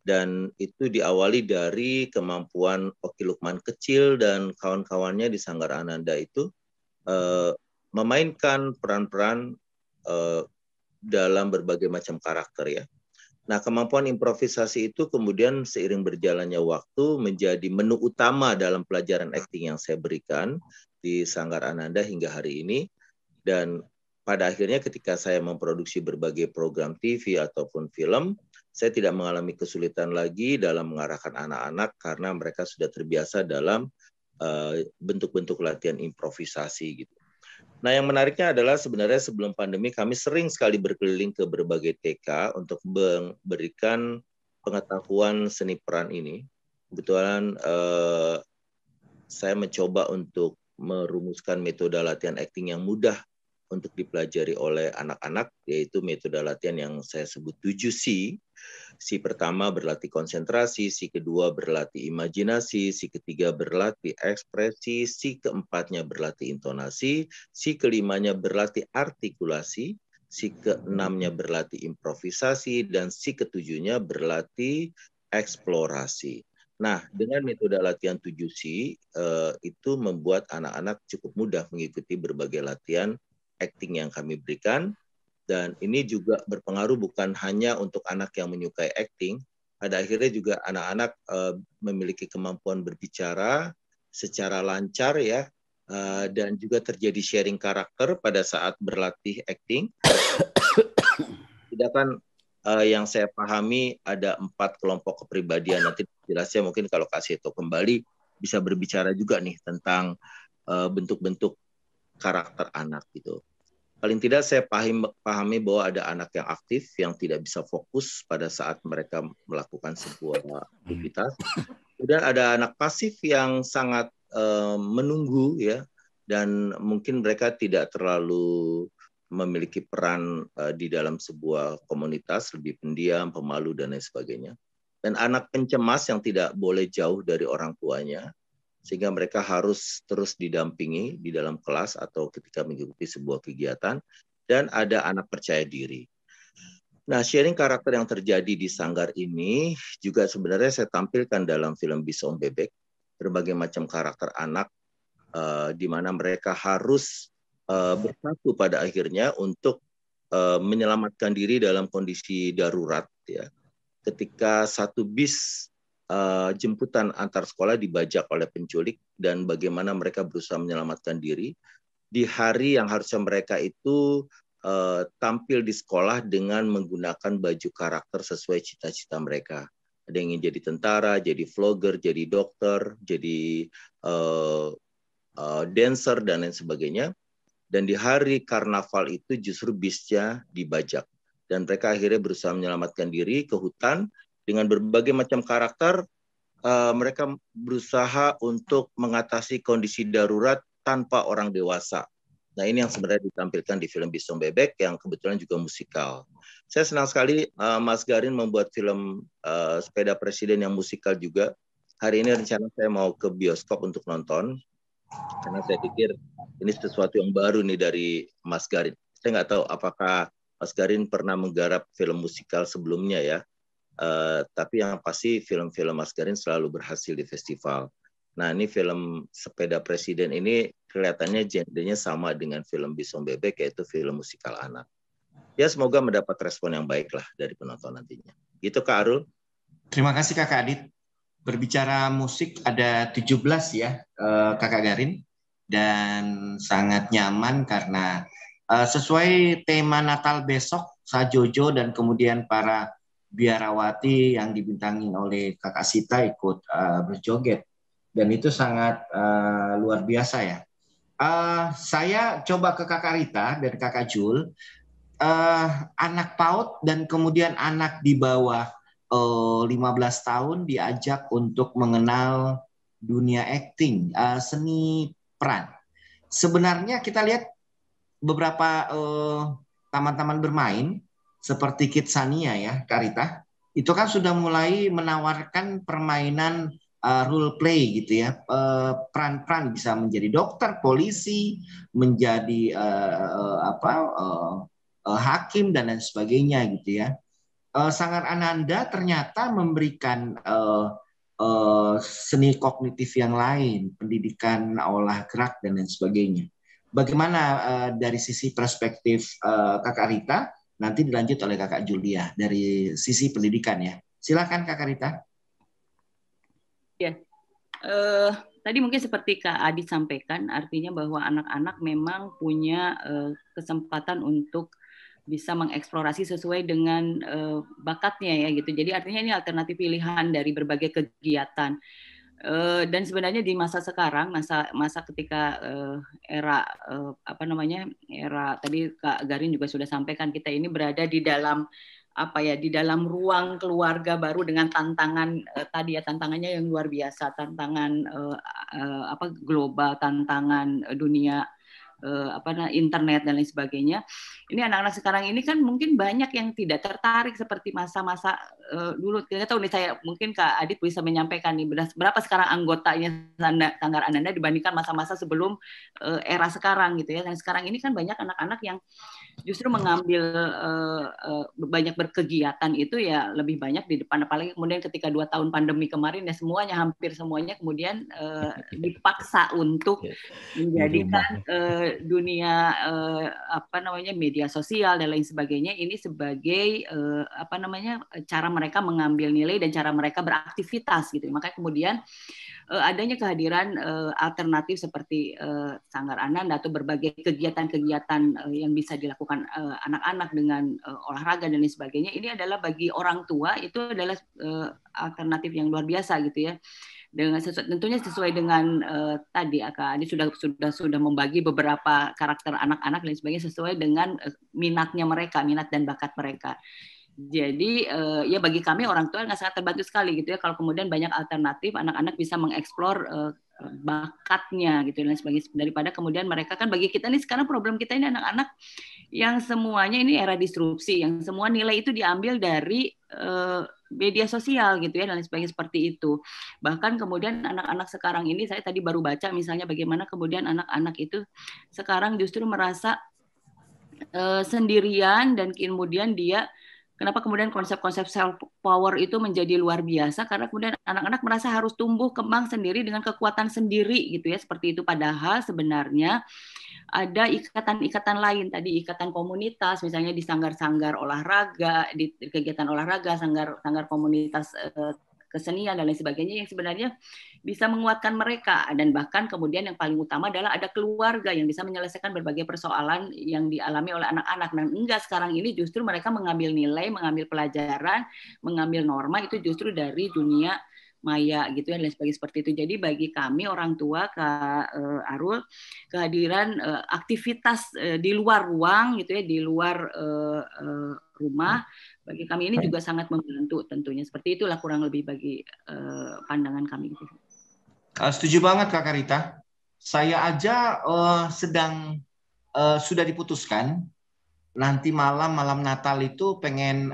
dan itu diawali dari kemampuan Oki Lukman kecil dan kawan-kawannya di Sanggar Ananda itu memainkan peran-peran dalam berbagai macam karakter ya. Nah, kemampuan improvisasi itu kemudian seiring berjalannya waktu menjadi menu utama dalam pelajaran akting yang saya berikan di Sanggar Ananda hingga hari ini. Dan pada akhirnya ketika saya memproduksi berbagai program TV ataupun film, saya tidak mengalami kesulitan lagi dalam mengarahkan anak-anak karena mereka sudah terbiasa dalam bentuk-bentuk latihan improvisasi gitu. Nah, yang menariknya adalah sebenarnya sebelum pandemi kami sering sekali berkeliling ke berbagai TK untuk memberikan pengetahuan seni peran ini. Kebetulan saya mencoba untuk merumuskan metode latihan akting yang mudah untuk dipelajari oleh anak-anak, yaitu metode latihan yang saya sebut 7C. C pertama berlatih konsentrasi, C kedua berlatih imajinasi, C ketiga berlatih ekspresi, C keempatnya berlatih intonasi, C kelimanya berlatih artikulasi, C keenamnya berlatih improvisasi, dan C ketujuhnya berlatih eksplorasi. Nah, dengan metode latihan 7C, itu membuat anak-anak cukup mudah mengikuti berbagai latihan acting yang kami berikan, dan ini juga berpengaruh bukan hanya untuk anak yang menyukai acting, pada akhirnya juga anak-anak memiliki kemampuan berbicara secara lancar ya, dan juga terjadi sharing karakter pada saat berlatih acting. Tidak kan yang saya pahami ada 4 kelompok kepribadian, nanti jelasnya mungkin kalau kasih tahu kembali bisa berbicara juga nih tentang bentuk-bentuk karakter anak gitu. Paling tidak saya pahami bahwa ada anak yang aktif yang tidak bisa fokus pada saat mereka melakukan sebuah aktivitas. Kemudian ada anak pasif yang sangat menunggu ya, dan mungkin mereka tidak terlalu memiliki peran di dalam sebuah komunitas, lebih pendiam, pemalu dan lain sebagainya. Dan anak pencemas yang tidak boleh jauh dari orang tuanya, sehingga mereka harus terus didampingi di dalam kelas atau ketika mengikuti sebuah kegiatan, dan ada anak percaya diri. Nah, sharing karakter yang terjadi di Sanggar ini juga sebenarnya saya tampilkan dalam film Bisa Om Bebek, berbagai macam karakter anak di mana mereka harus bersatu pada akhirnya untuk menyelamatkan diri dalam kondisi darurat ya. Ketika satu bis jemputan antar sekolah dibajak oleh penculik dan bagaimana mereka berusaha menyelamatkan diri di hari yang harusnya mereka itu tampil di sekolah dengan menggunakan baju karakter sesuai cita-cita mereka. Ada yang ingin jadi tentara, jadi vlogger, jadi dokter, jadi dancer dan lain sebagainya. Dan di hari karnaval itu justru bisnya dibajak dan mereka akhirnya berusaha menyelamatkan diri ke hutan. Dengan berbagai macam karakter, mereka berusaha untuk mengatasi kondisi darurat tanpa orang dewasa. Nah, ini yang sebenarnya ditampilkan di film Bisa Om Bebek yang kebetulan juga musikal. Saya senang sekali Mas Garin membuat film Sepeda Presiden yang musikal juga. Hari ini rencana saya mau ke bioskop untuk nonton, karena saya pikir ini sesuatu yang baru nih dari Mas Garin. Saya nggak tahu apakah Mas Garin pernah menggarap film musikal sebelumnya ya. Tapi yang pasti film-film Mas Garin selalu berhasil di festival. Nah, ini film Sepeda Presiden ini kelihatannya genrenya sama dengan film Bisa Om Bebek, yaitu film musikal anak. Ya, semoga mendapat respon yang baik lah dari penonton nantinya. Gitu Kak Arul. Terima kasih Kakak Adit. Berbicara musik ada 17 ya Kakak Garin, dan sangat nyaman karena sesuai tema Natal besok, Sajojo dan kemudian para biarawati yang dibintangi oleh Kakak Sita ikut berjoget, dan itu sangat luar biasa ya. Saya coba ke Kakak Rita dan Kakak Jul, anak PAUD dan kemudian anak di bawah 15 tahun diajak untuk mengenal dunia acting, seni peran. Sebenarnya kita lihat beberapa taman-taman bermain seperti Kidsania ya, Kak Rita, itu kan sudah mulai menawarkan permainan role play gitu ya, peran-peran bisa menjadi dokter, polisi, menjadi hakim dan lain sebagainya gitu ya. Sanggar Ananda ternyata memberikan seni kognitif yang lain, pendidikan olah gerak dan lain sebagainya. Bagaimana dari sisi perspektif Kakak Rita, nanti dilanjut oleh Kakak Julia dari sisi pendidikan ya. Silakan Kakak Rita. Ya, tadi mungkin seperti Kak Adit sampaikan, artinya bahwa anak-anak memang punya kesempatan untuk bisa mengeksplorasi sesuai dengan bakatnya ya gitu. Jadi artinya ini alternatif pilihan dari berbagai kegiatan. Dan sebenarnya di masa sekarang, masa ketika era era tadi Kak Garin juga sudah sampaikan, kita ini berada di dalam di dalam ruang keluarga baru dengan tantangan tadi ya, tantangannya yang luar biasa, tantangan global, tantangan dunia internet dan lain sebagainya. Ini anak-anak sekarang ini kan mungkin banyak yang tidak tertarik seperti masa-masa dulu. Tidak tahu nih, saya mungkin Kak Adit bisa menyampaikan nih berapa sekarang anggotanya Sanggar Ananda dibandingkan masa-masa sebelum era sekarang gitu ya. Dan sekarang ini kan banyak anak-anak yang justru mengambil banyak berkegiatan itu ya lebih banyak di depan, apalagi kemudian ketika 2 tahun pandemi kemarin ya hampir semuanya kemudian dipaksa untuk menjadikan dunia media sosial dan lain sebagainya ini sebagai cara mereka mengambil nilai dan cara mereka beraktivitas gitu. Makanya kemudian adanya kehadiran alternatif seperti Sanggar Ananda atau berbagai kegiatan-kegiatan yang bisa dilakukan anak-anak dengan olahraga dan lain sebagainya, ini adalah bagi orang tua itu adalah alternatif yang luar biasa gitu ya. Dengan tentunya sesuai dengan tadi Kak Adi sudah membagi beberapa karakter anak-anak dan sebagainya sesuai dengan minatnya mereka, minat dan bakat mereka. Jadi ya bagi kami orang tua sangat terbantu sekali gitu ya kalau kemudian banyak alternatif anak-anak bisa mengeksplor bakatnya gitu dan sebagainya, daripada kemudian mereka kan bagi kita nih sekarang problem kita ini anak-anak yang semuanya ini era disrupsi, yang semua nilai itu diambil dari media sosial gitu ya dan sebagainya seperti itu. Bahkan kemudian anak-anak sekarang ini, saya tadi baru baca misalnya bagaimana kemudian anak-anak itu sekarang justru merasa sendirian dan kemudian kenapa kemudian konsep-konsep self power itu menjadi luar biasa, karena kemudian anak-anak merasa harus tumbuh kembang sendiri dengan kekuatan sendiri gitu ya, seperti itu. Padahal sebenarnya ada ikatan-ikatan lain, tadi ikatan komunitas, misalnya di sanggar-sanggar olahraga, di kegiatan olahraga, sanggar komunitas kesenian dan lain sebagainya yang sebenarnya bisa menguatkan mereka. Dan bahkan kemudian yang paling utama adalah ada keluarga yang bisa menyelesaikan berbagai persoalan yang dialami oleh anak-anak. Dan enggak, sekarang ini justru mereka mengambil nilai, mengambil pelajaran, mengambil norma itu justru dari dunia maya gitu ya dan sebagainya seperti itu. Jadi bagi kami orang tua Kak Arul, kehadiran aktivitas di luar ruang gitu ya, di luar rumah bagi kami ini juga sangat membantu tentunya. Seperti itulah kurang lebih bagi pandangan kami gitu. Setuju banget Kak Rita. Saya aja sedang sudah diputuskan nanti malam Natal itu pengen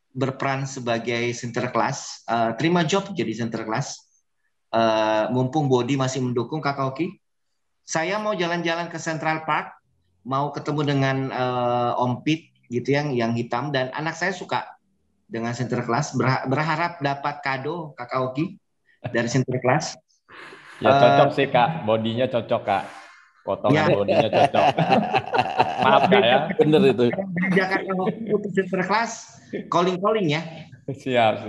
berperan sebagai sinterklas, terima job jadi sinterklas. Mumpung Bodi masih mendukung Kakak Oki, saya mau jalan-jalan ke Central Park, mau ketemu dengan Om Pit gitu yang hitam, dan anak saya suka dengan sinterklas, berharap dapat kado Kakak Oki dari sinterklas. Ya cocok sih Kak, bodinya cocok Kak. Potongan bodinya cocok. Maaf Kak ya. Bener itu. Jakarta Hoki butuh sinterklas, calling ya. Siap.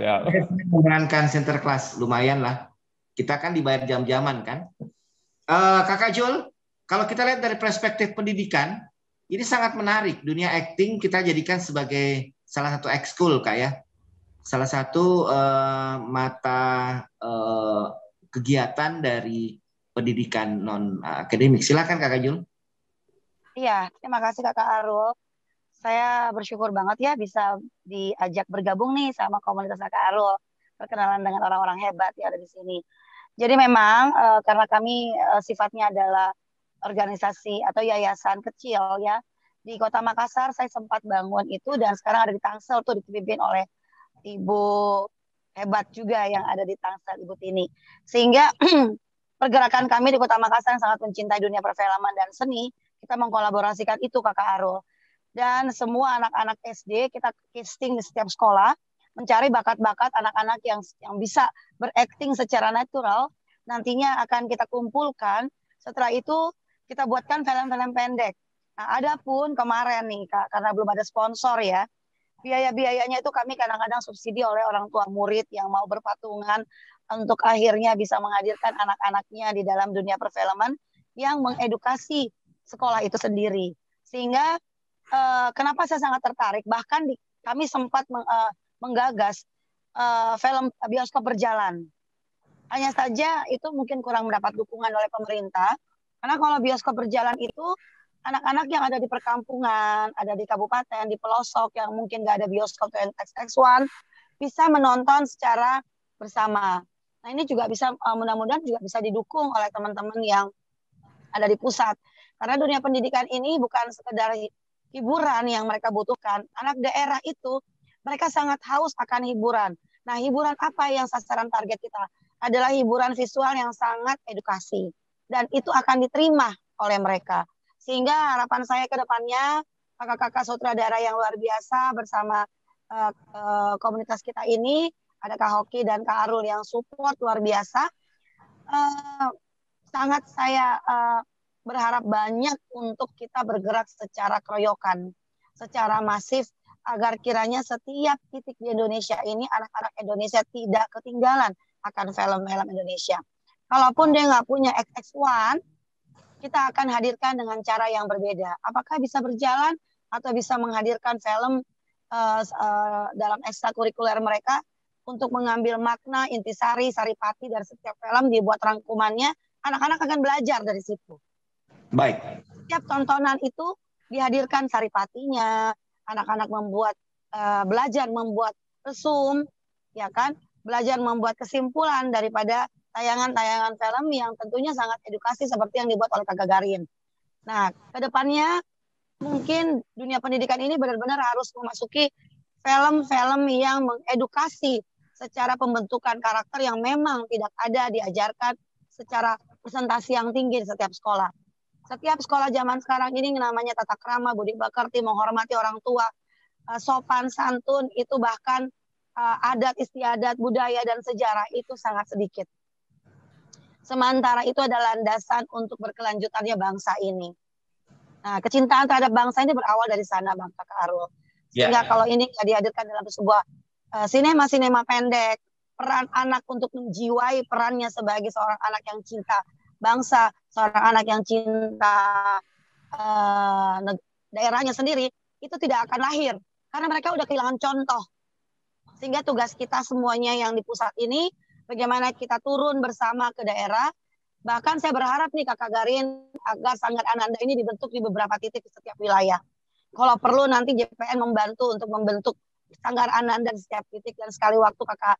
Memerankan Sinterklas, lumayan lah. Kita kan dibayar jam-jaman kan. Kakak Jul, kalau kita lihat dari perspektif pendidikan, ini sangat menarik. Dunia acting kita jadikan sebagai salah satu ekskul, Kak ya. Salah satu mata kegiatan dari pendidikan non-akademik. Silakan Kakak Jul. Iya, terima kasih Kakak Arul. Saya bersyukur banget ya bisa diajak bergabung nih sama komunitas Kakak Arul, berkenalan dengan orang-orang hebat yang ada di sini. Jadi memang karena kami sifatnya adalah organisasi atau yayasan kecil ya, di Kota Makassar saya sempat bangun itu dan sekarang ada di Tangsel tuh dipimpin oleh Ibu hebat juga yang ada di Tangsel, Ibu Tini. Sehingga pergerakan kami di Kota Makassar yang sangat mencintai dunia perfilman dan seni, kita mengkolaborasikan itu Kakak Arul. Dan semua anak-anak SD kita casting di setiap sekolah, mencari bakat-bakat anak-anak yang bisa berakting secara natural, nantinya akan kita kumpulkan. Setelah itu kita buatkan film-film pendek. Nah, adapun kemarin nih Kak, karena belum ada sponsor ya, biaya-biayanya itu kami kadang-kadang subsidi oleh orang tua murid yang mau berpatungan untuk akhirnya bisa menghadirkan anak-anaknya di dalam dunia perfilman yang mengedukasi sekolah itu sendiri. Sehingga kenapa saya sangat tertarik, bahkan kami sempat menggagas film bioskop berjalan. Hanya saja itu mungkin kurang mendapat dukungan oleh pemerintah, karena kalau bioskop berjalan itu anak-anak yang ada di perkampungan, ada di kabupaten, di pelosok yang mungkin nggak ada bioskop XX1 bisa menonton secara bersama. Nah ini juga bisa mudah-mudahan juga bisa didukung oleh teman-teman yang ada di pusat. Karena dunia pendidikan ini bukan sekedar hiburan yang mereka butuhkan. Anak daerah itu mereka sangat haus akan hiburan. Nah, hiburan apa yang sasaran target kita? Adalah hiburan visual yang sangat edukasi. Dan itu akan diterima oleh mereka. Sehingga harapan saya ke depannya, kakak-kakak sutradara yang luar biasa bersama komunitas kita ini, ada Kak Hoki dan Kak Arul yang support luar biasa. Sangat saya berharap banyak untuk kita bergerak secara keroyokan, secara masif, agar kiranya setiap titik di Indonesia ini anak-anak Indonesia tidak ketinggalan akan film-film Indonesia. Kalaupun dia nggak punya XX1, kita akan hadirkan dengan cara yang berbeda. Apakah bisa berjalan atau bisa menghadirkan film dalam ekstrakurikuler mereka untuk mengambil makna, intisari, saripati dari setiap film, dibuat rangkumannya, anak-anak akan belajar dari situ. Baik. Setiap tontonan itu dihadirkan saripatinya, anak-anak membuat belajar membuat resum, ya kan? Belajar membuat kesimpulan daripada tayangan-tayangan film yang tentunya sangat edukasi seperti yang dibuat oleh Kak Gagarin. Nah, kedepannya mungkin dunia pendidikan ini benar-benar harus memasuki film-film yang mengedukasi secara pembentukan karakter yang memang tidak ada diajarkan secara presentasi yang tinggi di setiap sekolah. Setiap sekolah zaman sekarang ini namanya tata krama, budi pekerti, menghormati orang tua, sopan santun, itu bahkan adat istiadat, budaya dan sejarah itu sangat sedikit. Sementara itu adalah landasan untuk berkelanjutannya bangsa ini. Nah, kecintaan terhadap bangsa ini berawal dari sana, Bang Kakak Arul. Sehingga kalau ini dihadirkan dalam sebuah sinema pendek, peran anak untuk menjiwai perannya sebagai seorang anak yang cinta bangsa, seorang anak yang cinta daerahnya sendiri, itu tidak akan lahir. Karena mereka udah kehilangan contoh. Sehingga tugas kita semuanya yang di pusat ini, bagaimana kita turun bersama ke daerah. Bahkan saya berharap nih Kakak Garin, agar Sanggar Ananda ini dibentuk di beberapa titik di setiap wilayah. Kalau perlu nanti JPN membantu untuk membentuk Sanggar Ananda di setiap titik, dan sekali waktu Kakak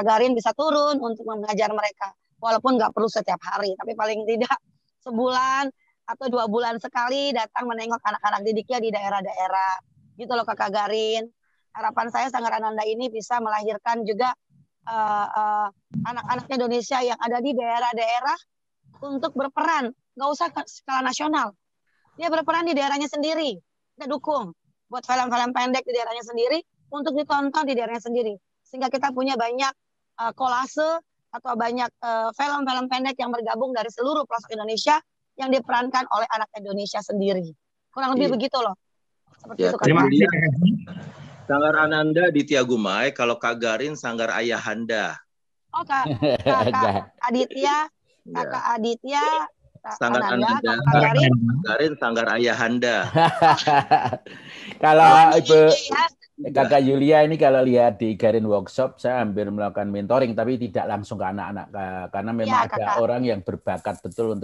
Garin bisa turun untuk mengajar mereka. Walaupun nggak perlu setiap hari, tapi paling tidak sebulan atau 2 bulan sekali datang menengok anak-anak didiknya di daerah-daerah. Gitu loh Kakak Garin. Harapan saya Sanggar Ananda ini bisa melahirkan juga anak-anak Indonesia yang ada di daerah-daerah untuk berperan. Nggak usah skala nasional. Dia berperan di daerahnya sendiri. Kita dukung. Buat film-film pendek di daerahnya sendiri, untuk ditonton di daerahnya sendiri. Sehingga kita punya banyak kolase atau banyak film-film pendek yang bergabung dari seluruh pelosok Indonesia yang diperankan oleh anak Indonesia sendiri. Kurang lebih begitu loh. Seperti itu. Terima kasih. Sanggar Ananda di Tiagumai, kalau Kak Garin Sanggar Ayahanda. Oh, Kakak Aditya, Kakak Aditya, Sanggar Ananda, Kakak Garin Sanggar Ayahanda. Kalau Ibu Kakak Yulia ini kalau lihat di Garin Workshop, saya hampir melakukan mentoring, tapi tidak langsung ke anak-anak, karena memang ada orang yang berbakat betul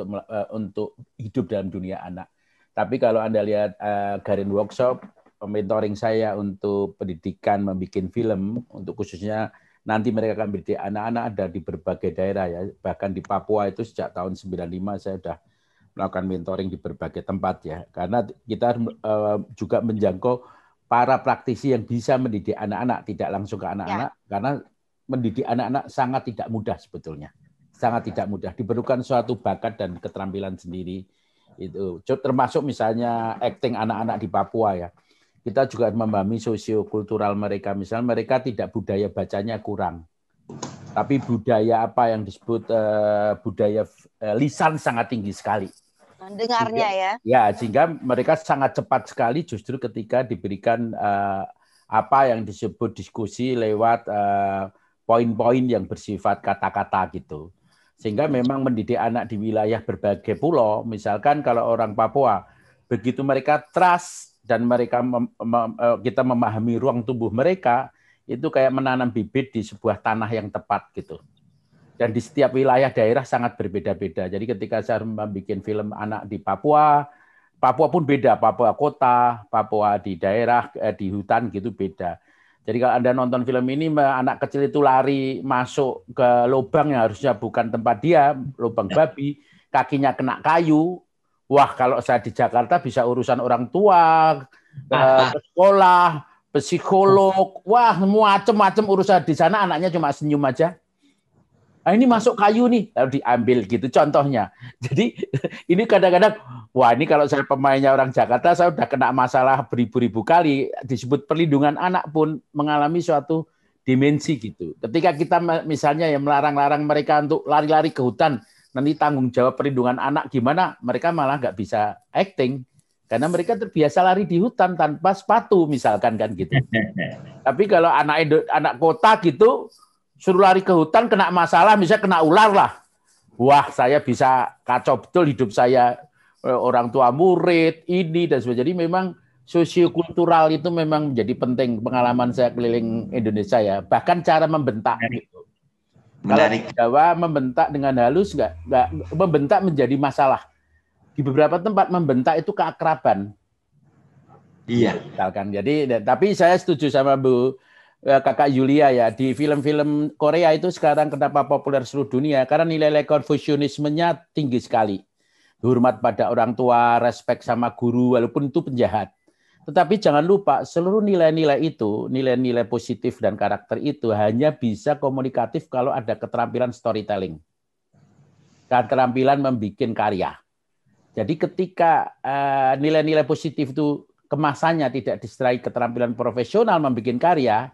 untuk hidup dalam dunia anak. Tapi kalau Anda lihat Garin Workshop, mentoring saya untuk pendidikan, membuat film, untuk khususnya nanti mereka akan mendidik anak-anak ada di berbagai daerah ya, bahkan di Papua itu sejak tahun 95 saya sudah melakukan mentoring di berbagai tempat ya, karena kita juga menjangkau para praktisi yang bisa mendidik anak-anak, tidak langsung ke anak-anak, karena mendidik anak-anak sangat tidak mudah sebetulnya. Sangat tidak mudah, diperlukan suatu bakat dan keterampilan sendiri. Itu termasuk misalnya acting anak-anak di Papua ya. Kita juga memahami sosiokultural mereka, misalnya mereka tidak budaya bacanya kurang. Tapi budaya apa yang disebut budaya lisan sangat tinggi sekali. Dengarnya ya. Ya, sehingga mereka sangat cepat sekali justru ketika diberikan apa yang disebut diskusi lewat poin-poin yang bersifat kata-kata gitu. Sehingga memang mendidik anak di wilayah berbagai pulau, misalkan kalau orang Papua, begitu mereka trust dan mereka kita memahami ruang tubuh mereka, itu kayak menanam bibit di sebuah tanah yang tepat gitu. Dan di setiap wilayah daerah sangat berbeda-beda. Jadi ketika saya membuat film anak di Papua, Papua pun beda, Papua kota, Papua di daerah, di hutan gitu beda. Jadi kalau Anda nonton film ini, anak kecil itu lari masuk ke lubang yang harusnya bukan tempat dia, lubang babi, kakinya kena kayu. Wah, kalau saya di Jakarta bisa urusan orang tua, ke sekolah, psikolog, wah macam-macam urusan. Di sana anaknya cuma senyum aja. Nah, ini masuk kayu nih, lalu diambil gitu contohnya. Jadi ini kadang-kadang, wah ini kalau saya pemainnya orang Jakarta, saya udah kena masalah beribu-ribu kali. Disebut perlindungan anak pun mengalami suatu dimensi gitu. Ketika kita misalnya yang melarang-larang mereka untuk lari-lari ke hutan, nanti tanggung jawab perlindungan anak gimana? Mereka malah nggak bisa acting. Karena mereka terbiasa lari di hutan tanpa sepatu misalkan kan gitu. Tapi kalau anak kota gitu, suruh lari ke hutan kena masalah, misalnya kena ular lah. Wah, saya bisa kacau betul hidup saya, orang tua murid, ini dan sebagainya. Jadi memang sosiokultural itu memang menjadi penting pengalaman saya keliling Indonesia ya. Bahkan cara membentak gitu. Menarik. Kalau Jawa membentak dengan halus nggak membentak menjadi masalah. Di beberapa tempat membentak itu keakraban. Iya. Misalkan. Jadi tapi saya setuju sama Bu Kakak Yulia ya, di film-film Korea itu sekarang kenapa populer seluruh dunia? Karena nilai-nilai Konfusianismenya tinggi sekali. Hormat pada orang tua, respek sama guru, walaupun itu penjahat. Tetapi jangan lupa, seluruh nilai-nilai itu, nilai-nilai positif dan karakter itu hanya bisa komunikatif kalau ada keterampilan storytelling. Keterampilan membuat karya. Jadi ketika nilai-nilai positif itu kemasannya tidak disertai keterampilan profesional membuat karya,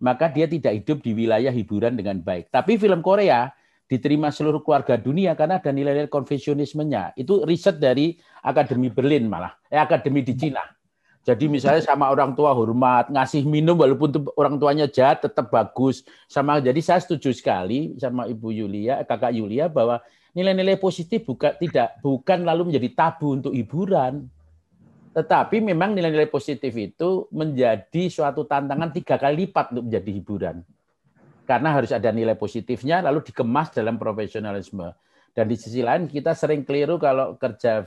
maka dia tidak hidup di wilayah hiburan dengan baik. Tapi film Korea diterima seluruh keluarga dunia karena ada nilai-nilai konfusianismenya. Itu riset dari Akademi Berlin malah, Akademi di Cina. Jadi misalnya sama orang tua hormat, ngasih minum walaupun orang tuanya jahat tetap bagus. Jadi saya setuju sekali sama Ibu Yulia, Kakak Yulia bahwa nilai-nilai positif bukan lalu menjadi tabu untuk hiburan. Tetapi memang nilai-nilai positif itu menjadi suatu tantangan 3 kali lipat untuk menjadi hiburan. Karena harus ada nilai positifnya, lalu dikemas dalam profesionalisme. Dan di sisi lain kita sering keliru kalau kerja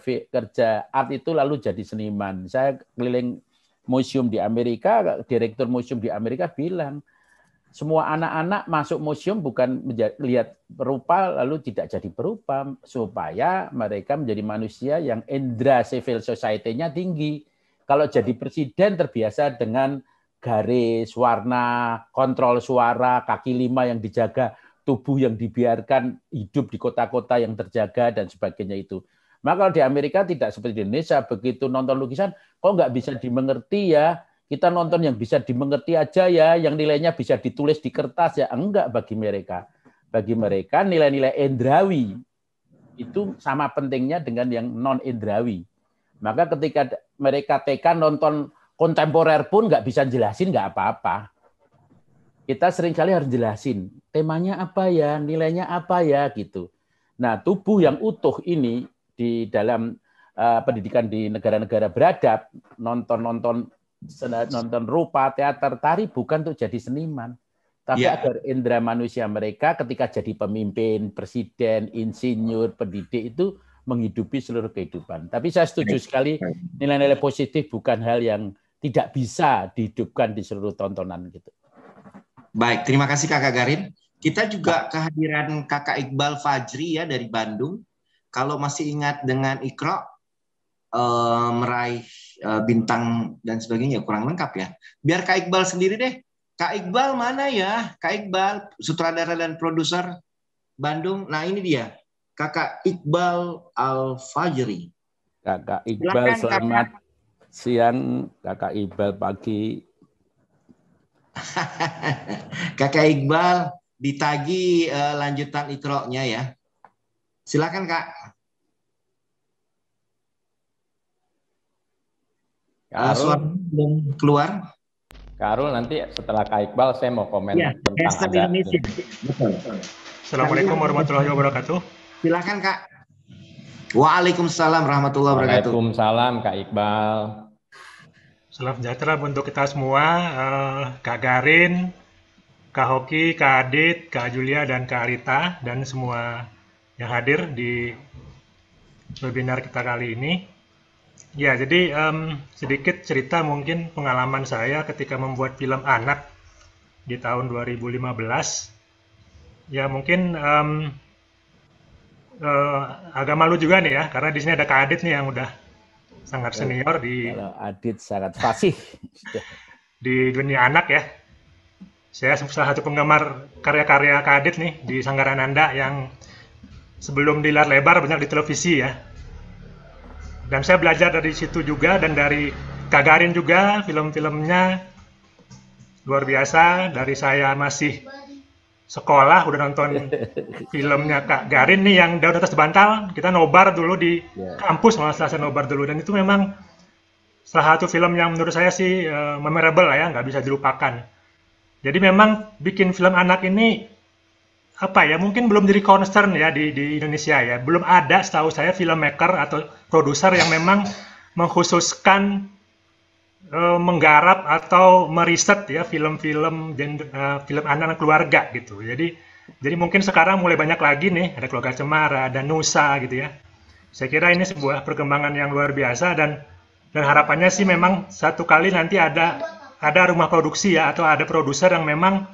art itu lalu jadi seniman. Saya keliling museum di Amerika, direktur museum di Amerika bilang, semua anak-anak masuk museum bukan lihat perupa lalu tidak jadi perupa, supaya mereka menjadi manusia yang indera civil society-nya tinggi. Kalau jadi presiden terbiasa dengan garis, warna, kontrol suara, kaki 5 yang dijaga, tubuh yang dibiarkan hidup di kota-kota yang terjaga dan sebagainya itu. Maka kalau di Amerika tidak seperti di Indonesia, begitu nonton lukisan, kok nggak bisa dimengerti ya? Kita nonton yang bisa dimengerti aja ya, yang nilainya bisa ditulis di kertas ya. Enggak bagi mereka. Bagi mereka nilai-nilai indrawi itu sama pentingnya dengan yang non-indrawi. Maka ketika mereka TK nonton kontemporer pun nggak bisa jelasin nggak apa-apa. Kita seringkali harus jelasin temanya apa ya, nilainya apa ya gitu. Nah, tubuh yang utuh ini di dalam pendidikan di negara-negara beradab, nonton rupa, teater, tari bukan untuk jadi seniman. Tapi agar indera manusia mereka ketika jadi pemimpin, presiden, insinyur, pendidik itu menghidupi seluruh kehidupan. Tapi saya setuju sekali nilai-nilai positif bukan hal yang tidak bisa dihidupkan di seluruh tontonan gitu. Baik, terima kasih Kakak Garin. Kita juga kehadiran Kakak Iqbal Fajri ya dari Bandung. Kalau masih ingat dengan Iqra meraih bintang dan sebagainya kurang lengkap ya. Biar Kak Iqbal sendiri deh. Kak Iqbal mana ya? Kak Iqbal, sutradara dan produser Bandung. Nah ini dia, Kakak Iqbal Al-Fajri. Kakak Iqbal, silakan, selamat siang. Kakak Iqbal pagi. Kakak Iqbal ditagi lanjutan Iqra-nya ya. Silakan Kak. Suara belum keluar. Kak Arul, nanti setelah Kak Iqbal saya mau komen tentang adat. Assalamualaikum warahmatullahi wabarakatuh. Silakan Kak. Waalaikumsalam warahmatullahi wabarakatuh. Waalaikumsalam Kak Iqbal. Salam sejahtera untuk kita semua, Kak Garin, Kak Hoki, Kak Adit, Kak Julia, dan Kak Arita, dan semua yang hadir di webinar kita kali ini. Ya, jadi sedikit cerita mungkin pengalaman saya ketika membuat film anak di tahun 2015. Ya, mungkin agak malu juga nih ya, karena di sini ada Kak Adit nih yang udah sangat senior di. Kalau Adit sangat fasih di dunia anak ya. Saya salah satu penggemar karya-karya Kak Adit nih di Sanggarananda yang sebelum di layar lebar banyak di televisi ya. Dan saya belajar dari situ juga, dan dari Kak Garin juga, film-filmnya luar biasa. Dari saya masih sekolah udah nonton filmnya Kak Garin nih yang Daun Atas Bantal. Kita nobar dulu di kampus, malah selesai nobar dulu, dan itu memang salah satu film yang menurut saya sih memorable lah ya, nggak bisa dilupakan. Jadi memang bikin film anak ini apa ya, mungkin belum jadi concern ya di Indonesia ya. Belum ada setahu saya filmmaker atau produser yang memang mengkhususkan menggarap atau meriset ya film-film film anak keluarga gitu. Jadi mungkin sekarang mulai banyak lagi nih, ada Keluarga Cemara, ada Nusa gitu ya. Saya kira ini sebuah perkembangan yang luar biasa, dan harapannya sih memang satu kali nanti ada rumah produksi ya, atau ada produser yang memang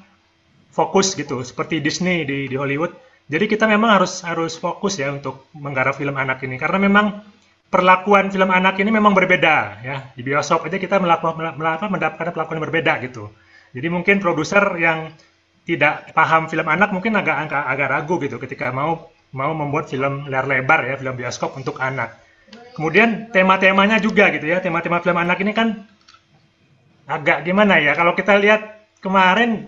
fokus gitu, seperti Disney di Hollywood. Jadi kita memang harus fokus ya untuk menggarap film anak ini, karena memang perlakuan film anak ini memang berbeda ya. Di bioskop aja kita mendapatkan perlakuan yang berbeda gitu. Jadi mungkin produser yang tidak paham film anak mungkin agak ragu gitu ketika mau membuat film layar lebar ya, film bioskop untuk anak. Kemudian tema-temanya juga gitu ya, tema-tema film anak ini kan agak gimana ya, kalau kita lihat kemarin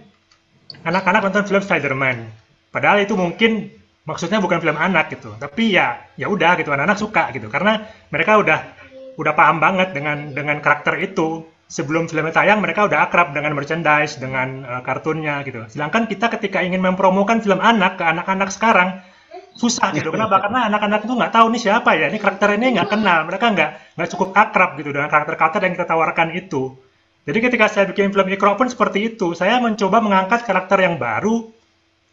anak-anak nonton film Spider-Man, padahal itu mungkin maksudnya bukan film anak gitu, tapi ya udah gitu, anak-anak suka gitu, karena mereka udah paham banget dengan karakter itu. Sebelum filmnya tayang mereka udah akrab dengan merchandise, dengan kartunnya gitu. Sedangkan kita ketika ingin mempromokan film anak ke anak-anak sekarang susah gitu. Kenapa? Karena anak-anak itu nggak tahu nih siapa ya, ini karakter ini nggak kenal, mereka nggak cukup akrab gitu dengan karakter-karakter yang kita tawarkan itu. Jadi ketika saya bikin film Iqra pun seperti itu, saya mencoba mengangkat karakter yang baru,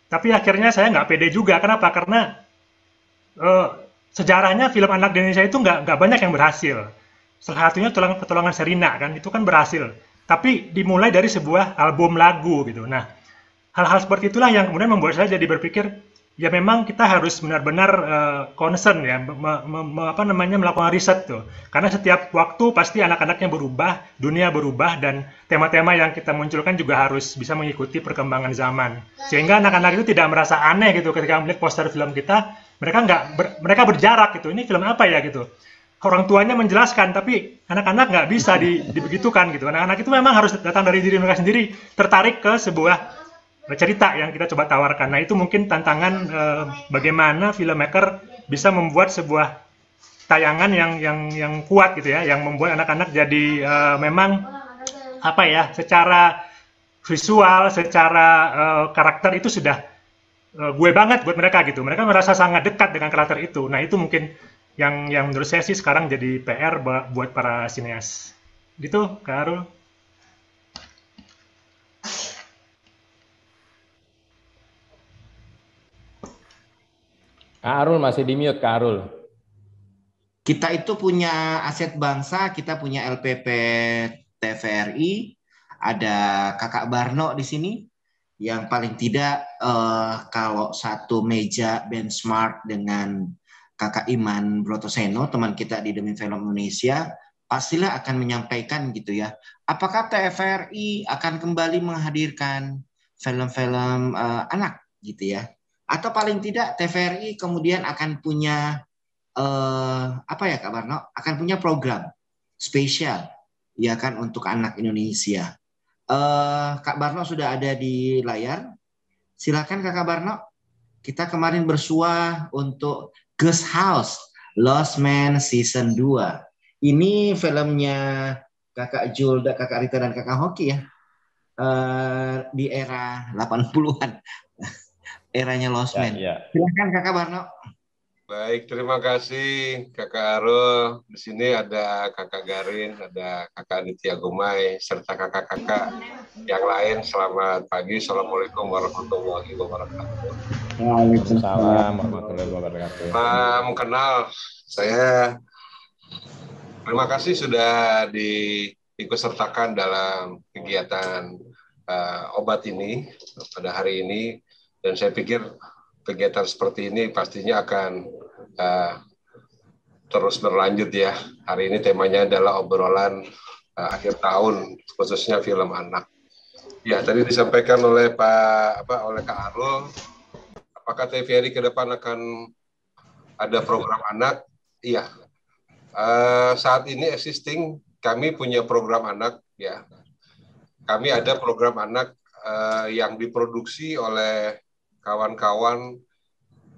tapi akhirnya saya nggak pede juga. Kenapa? Karena sejarahnya film anak di Indonesia itu nggak banyak yang berhasil. Salah satunya Petualangan Sherina kan, itu kan berhasil. Tapi dimulai dari sebuah album lagu gitu. Nah, hal-hal seperti itulah yang kemudian membuat saya jadi berpikir, ya memang kita harus benar-benar concern ya, melakukan riset tuh. Karena setiap waktu pasti anak-anaknya berubah, dunia berubah, dan tema-tema yang kita munculkan juga harus bisa mengikuti perkembangan zaman. Sehingga anak-anak itu tidak merasa aneh gitu ketika melihat poster film kita, mereka berjarak gitu. Ini film apa ya gitu. Orang tuanya menjelaskan, tapi anak-anak nggak bisa dibegitukan gitu. Anak-anak itu memang harus datang dari diri mereka sendiri, tertarik ke sebuah cerita yang kita coba tawarkan. Nah itu mungkin tantangan bagaimana filmmaker bisa membuat sebuah tayangan yang kuat gitu ya, yang membuat anak-anak jadi memang apa ya, secara visual, secara karakter itu sudah gue banget buat mereka gitu. Mereka merasa sangat dekat dengan karakter itu. Nah itu mungkin yang menurut saya sih sekarang jadi PR buat para sineas. Gitu, Kak Arul. Kak Arul masih di mute, Kak Arul. Kita itu punya aset bangsa, kita punya LPP TVRI, ada Kakak Barno di sini, yang paling tidak kalau satu meja benchmark dengan Kakak Iman Brotoseno, teman kita di Demi Film Indonesia, pastilah akan menyampaikan gitu ya, apakah TVRI akan kembali menghadirkan film-film anak gitu ya, atau paling tidak TVRI kemudian akan punya apa ya Kak Barno, akan punya program spesial ya kan untuk anak Indonesia. Kak Barno sudah ada di layar, silakan Kakak Barno. Kita kemarin bersuah untuk Ghost House Lost Man Season 2. Ini filmnya Kakak Julda, Kakak Rita dan Kakak Hoki ya, di era 80-an eranya Lost Man. Silakan Kakak Barno. Baik, terima kasih Kakak Arul. Di sini ada Kakak Garin, ada Kakak Aditya Gumai, serta kakak-kakak yang lain. Selamat pagi. Assalamualaikum warahmatullahi wabarakatuh. Waalaikumsalam warahmatullahi wabarakatuh. Salam kenal. Saya terima kasih sudah diikutsertakan dalam kegiatan obat ini pada hari ini. Dan saya pikir kegiatan seperti ini pastinya akan terus berlanjut ya. Hari ini temanya adalah obrolan akhir tahun, khususnya film anak. Ya, tadi disampaikan oleh oleh Kak Arul, apakah TVRI ke depan akan ada program anak? Iya. Saat ini existing kami punya program anak ya. Kami ada program anak yang diproduksi oleh kawan-kawan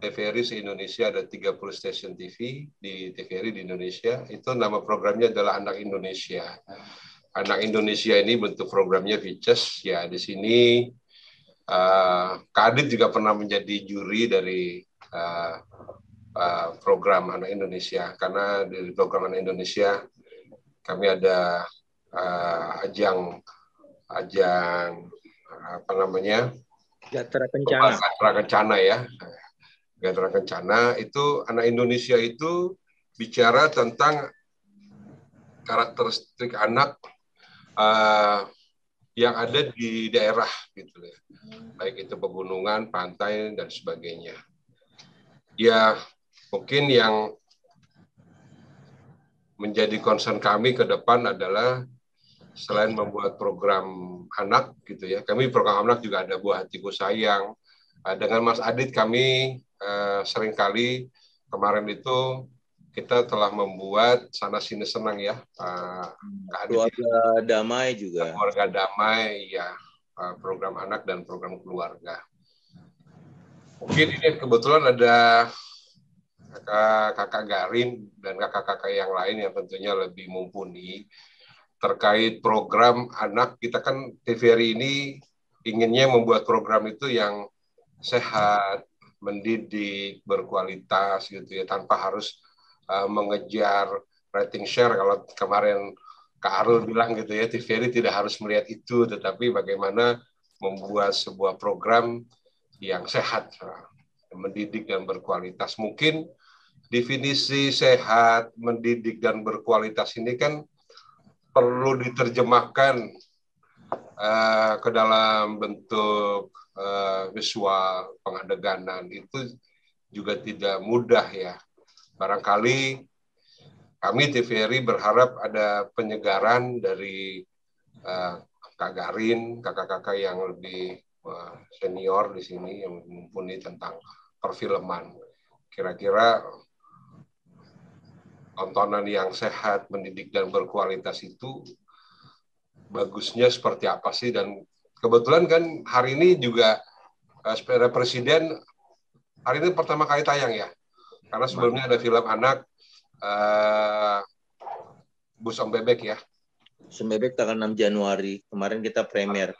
TVRI se-Indonesia, ada 30 stasiun TV di TVRI di Indonesia. Itu nama programnya adalah Anak Indonesia. Anak Indonesia ini bentuk programnya VICES. Ya, di sini Kak Adit juga pernah menjadi juri dari program Anak Indonesia. Karena di program Anak Indonesia kami ada ajang apa namanya? Gatra Kencana. Gatra Kencana ya. Gatra Kencana itu Anak Indonesia itu bicara tentang karakteristik anak yang ada di daerah gitu ya. Baik itu pegunungan, pantai dan sebagainya. Ya, mungkin yang menjadi concern kami ke depan adalah selain membuat program anak gitu ya. Kami program anak juga ada Buah Hatiku Sayang. Dengan Mas Adit kami seringkali kemarin itu kita telah membuat Sana Sini Senang ya, keluarga damai juga. Keluarga damai ya, program anak dan program keluarga. Mungkin ini kebetulan ada kakak Garin dan kakak-kakak yang lain yang tentunya lebih mumpuni terkait program anak. Kita kan TVRI ini inginnya membuat program itu yang sehat, mendidik, berkualitas gitu ya, tanpa harus mengejar rating share. Kalau kemarin Kak Arul bilang gitu ya, TVRI tidak harus melihat itu, tetapi bagaimana membuat sebuah program yang sehat, mendidik dan berkualitas. Mungkin definisi sehat, mendidik dan berkualitas ini kan perlu diterjemahkan ke dalam bentuk visual, pengadeganan. Itu juga tidak mudah ya. Barangkali kami TVRI berharap ada penyegaran dari Kak Garin, kakak-kakak yang lebih senior di sini yang mumpuni tentang perfilman. Kira-kira tontonan yang sehat, mendidik dan berkualitas itu bagusnya seperti apa sih? Dan kebetulan kan hari ini juga sepeda presiden hari ini pertama kali tayang ya, karena sebelumnya ada film anak Bus Om Bebek ya. Bus Om Bebek tanggal 6 Januari. Kemarin kita premier.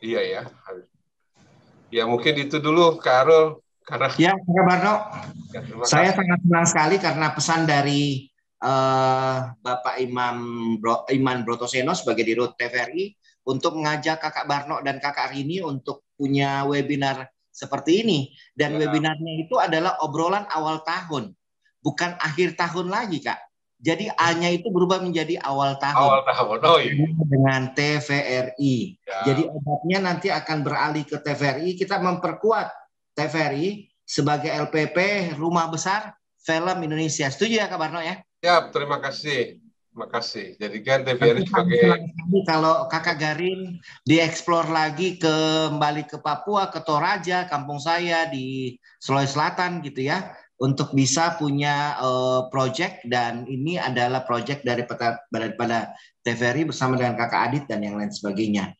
Iya ya. Ya mungkin itu dulu Kak Arul. Karena ya Kak Barno, ya, saya sangat senang sekali karena pesan dari Bapak Iman Brotoseno sebagai Dirut TVRI untuk mengajak Kakak Barno dan Kakak Rini untuk punya webinar seperti ini. Dan webinarnya itu adalah obrolan awal tahun, bukan akhir tahun lagi, Kak. Jadi A-nya itu berubah menjadi awal tahun. Awal tahun, oh iya. Dengan TVRI. Ya. Jadi obatnya nanti akan beralih ke TVRI. Kita memperkuat TVRI sebagai LPP Rumah Besar Film Indonesia. Setuju ya Kak Barno ya? Ya, terima kasih. Terima kasih. Jadikan TVRI sebagai... Kalau Kakak Garin dieksplor lagi kembali ke Papua, ke Toraja, kampung saya di Sulawesi Selatan gitu ya, untuk bisa punya project, dan ini adalah project daripada TVRI bersama dengan Kakak Adit dan yang lain sebagainya.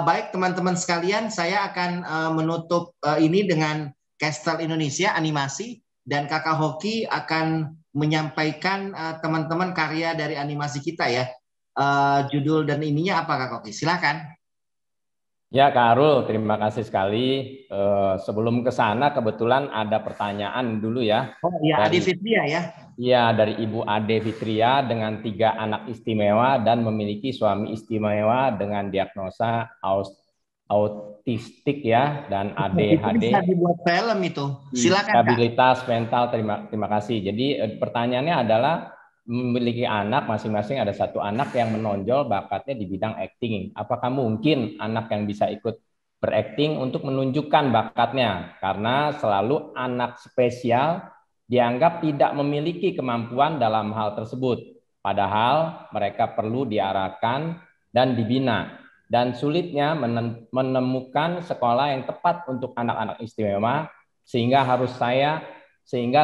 Baik teman-teman sekalian, saya akan menutup ini dengan Castle Indonesia animasi, dan Kakak Hoki akan menyampaikan teman-teman karya dari animasi kita ya. Judul dan ininya apa Kak Hoki? Silakan. Ya Kak Arul, terima kasih sekali. Sebelum ke sana kebetulan ada pertanyaan dulu ya. Oh iya, Ade Fitria ya. Iya, dari Ibu Ade Fitria dengan 3 anak istimewa dan memiliki suami istimewa dengan diagnosa autistik ya, dan ADHD. Bisa dibuat film itu. Silakan Disabilitas mental. Terima kasih. Jadi pertanyaannya adalah, memiliki anak, masing-masing ada 1 anak yang menonjol bakatnya di bidang acting. Apakah mungkin anak yang bisa ikut berakting untuk menunjukkan bakatnya? Karena selalu anak spesial dianggap tidak memiliki kemampuan dalam hal tersebut. Padahal mereka perlu diarahkan dan dibina. Dan sulitnya menemukan sekolah yang tepat untuk anak-anak istimewa, sehingga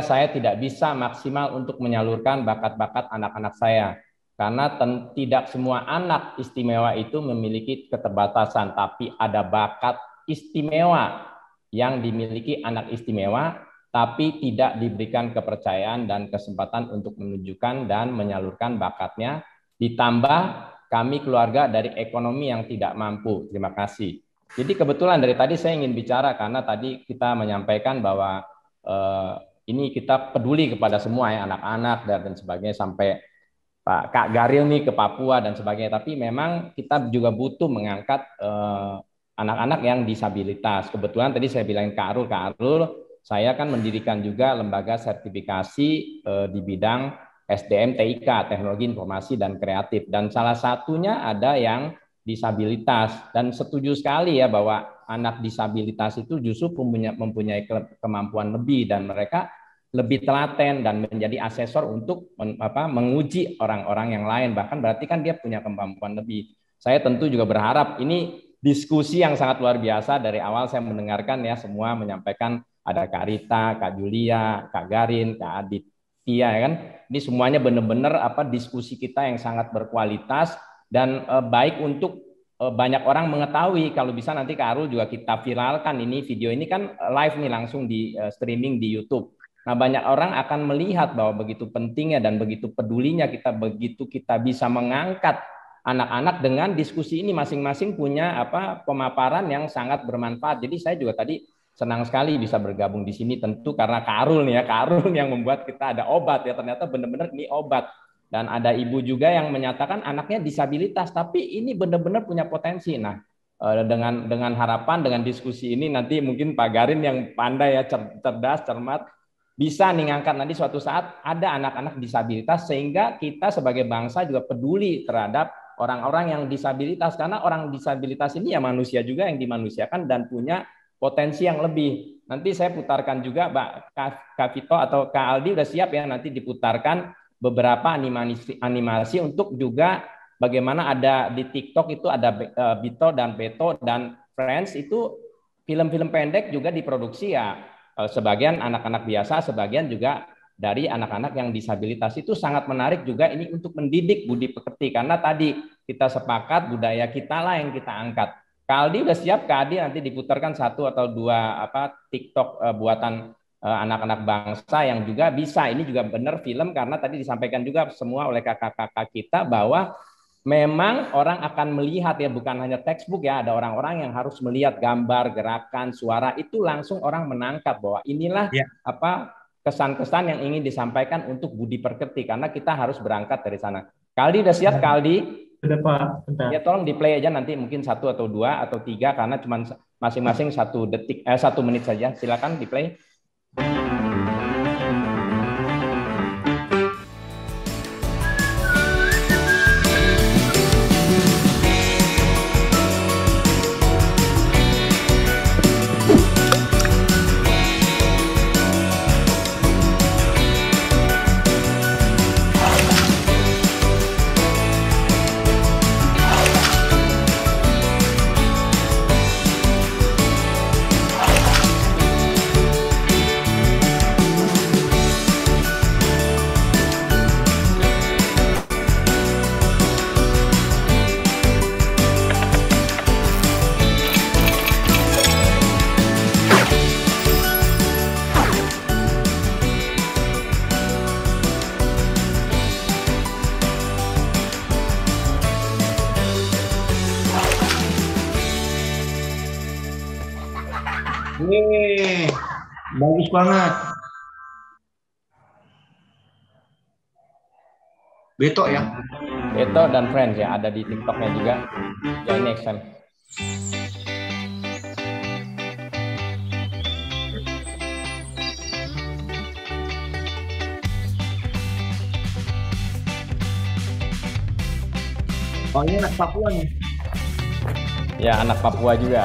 saya tidak bisa maksimal untuk menyalurkan bakat-bakat anak-anak saya. Karena tidak semua anak istimewa itu memiliki keterbatasan, tapi ada bakat istimewa yang dimiliki anak istimewa, tapi tidak diberikan kepercayaan dan kesempatan untuk menunjukkan dan menyalurkan bakatnya. Ditambah kami keluarga dari ekonomi yang tidak mampu. Terima kasih. Jadi kebetulan dari tadi saya ingin bicara, karena tadi kita menyampaikan bahwa ini kita peduli kepada semua ya, anak-anak dan sebagainya, sampai Pak Kak Garil nih ke Papua dan sebagainya. Tapi memang kita juga butuh mengangkat anak-anak yang disabilitas. Kebetulan tadi saya bilang Kak Arul, saya kan mendirikan juga lembaga sertifikasi di bidang SDM TIK, Teknologi Informasi dan Kreatif. Dan salah satunya ada yang disabilitas. Dan setuju sekali ya bahwa anak disabilitas itu justru mempunyai kemampuan lebih, dan mereka lebih telaten dan menjadi asesor untuk menguji orang-orang yang lain. Bahkan berarti kan dia punya kemampuan lebih. Saya tentu juga berharap ini diskusi yang sangat luar biasa. Dari awal saya mendengarkan ya, semua menyampaikan, ada Kak Rita, Kak Julia, Kak Garin, Kak Adit. Iya kan, ini semuanya benar-benar diskusi kita yang sangat berkualitas dan baik untuk banyak orang mengetahui. Kalau bisa nanti Kak Arul juga kita viralkan ini video ini, kan live nih langsung di streaming di YouTube. Nah, banyak orang akan melihat bahwa begitu pentingnya dan begitu pedulinya begitu kita bisa mengangkat anak-anak dengan diskusi ini, masing-masing punya pemaparan yang sangat bermanfaat. Jadi saya juga tadi senang sekali bisa bergabung di sini, tentu karena Kak Arul nih ya, Kak Arul yang membuat kita ada obat ya, ternyata benar-benar ini obat. Dan ada ibu juga yang menyatakan anaknya disabilitas, tapi ini benar-benar punya potensi. Nah, dengan harapan, dengan diskusi ini nanti mungkin Pak Garin yang pandai ya, cerdas, cermat, bisa nih ngangkat nanti suatu saat ada anak-anak disabilitas, sehingga kita sebagai bangsa juga peduli terhadap orang-orang yang disabilitas, karena orang disabilitas ini ya manusia juga yang dimanusiakan dan punya potensi yang lebih. Nanti saya putarkan juga, Mbak Kak Vito atau Kak Aldi udah siap ya, nanti diputarkan beberapa animasi untuk juga bagaimana ada di TikTok itu ada Bito dan Beto dan Friends, itu film-film pendek juga diproduksi ya, sebagian anak-anak biasa, sebagian juga dari anak-anak yang disabilitas. Itu sangat menarik juga ini untuk mendidik budi pekerti, karena tadi kita sepakat budaya kita lah yang kita angkat. Kak Aldi udah siap, Kak Aldi nanti diputarkan 1 atau 2 TikTok buatan anak-anak bangsa yang juga bisa. Ini juga benar film, karena tadi disampaikan juga semua oleh kakak-kakak kita bahwa memang orang akan melihat ya, bukan hanya textbook ya, ada orang-orang yang harus melihat gambar, gerakan, suara, itu langsung orang menangkap bahwa inilah apa kesan-kesan yang ingin disampaikan untuk budi pekerti, karena kita harus berangkat dari sana. Kaldi udah siap, Kaldi? Sudah Pak. Bentar. Ya tolong di play aja nanti, mungkin 1 atau 2 atau 3 karena cuma masing-masing 1 menit saja. Silakan di play. Bagus banget. Beto ya? Beto dan Friends ya, ada di TikToknya juga. Join next time. Oh ini anak Papua nih? Ya anak Papua juga.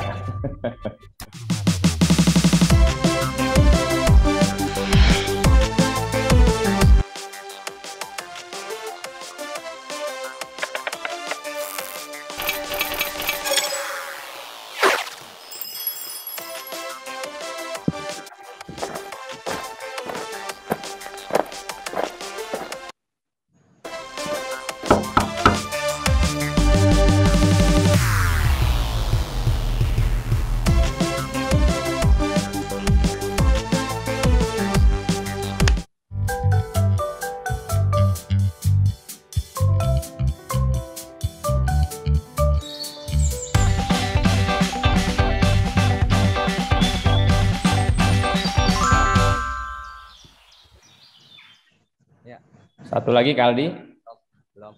Satu lagi Kaldi. Belum.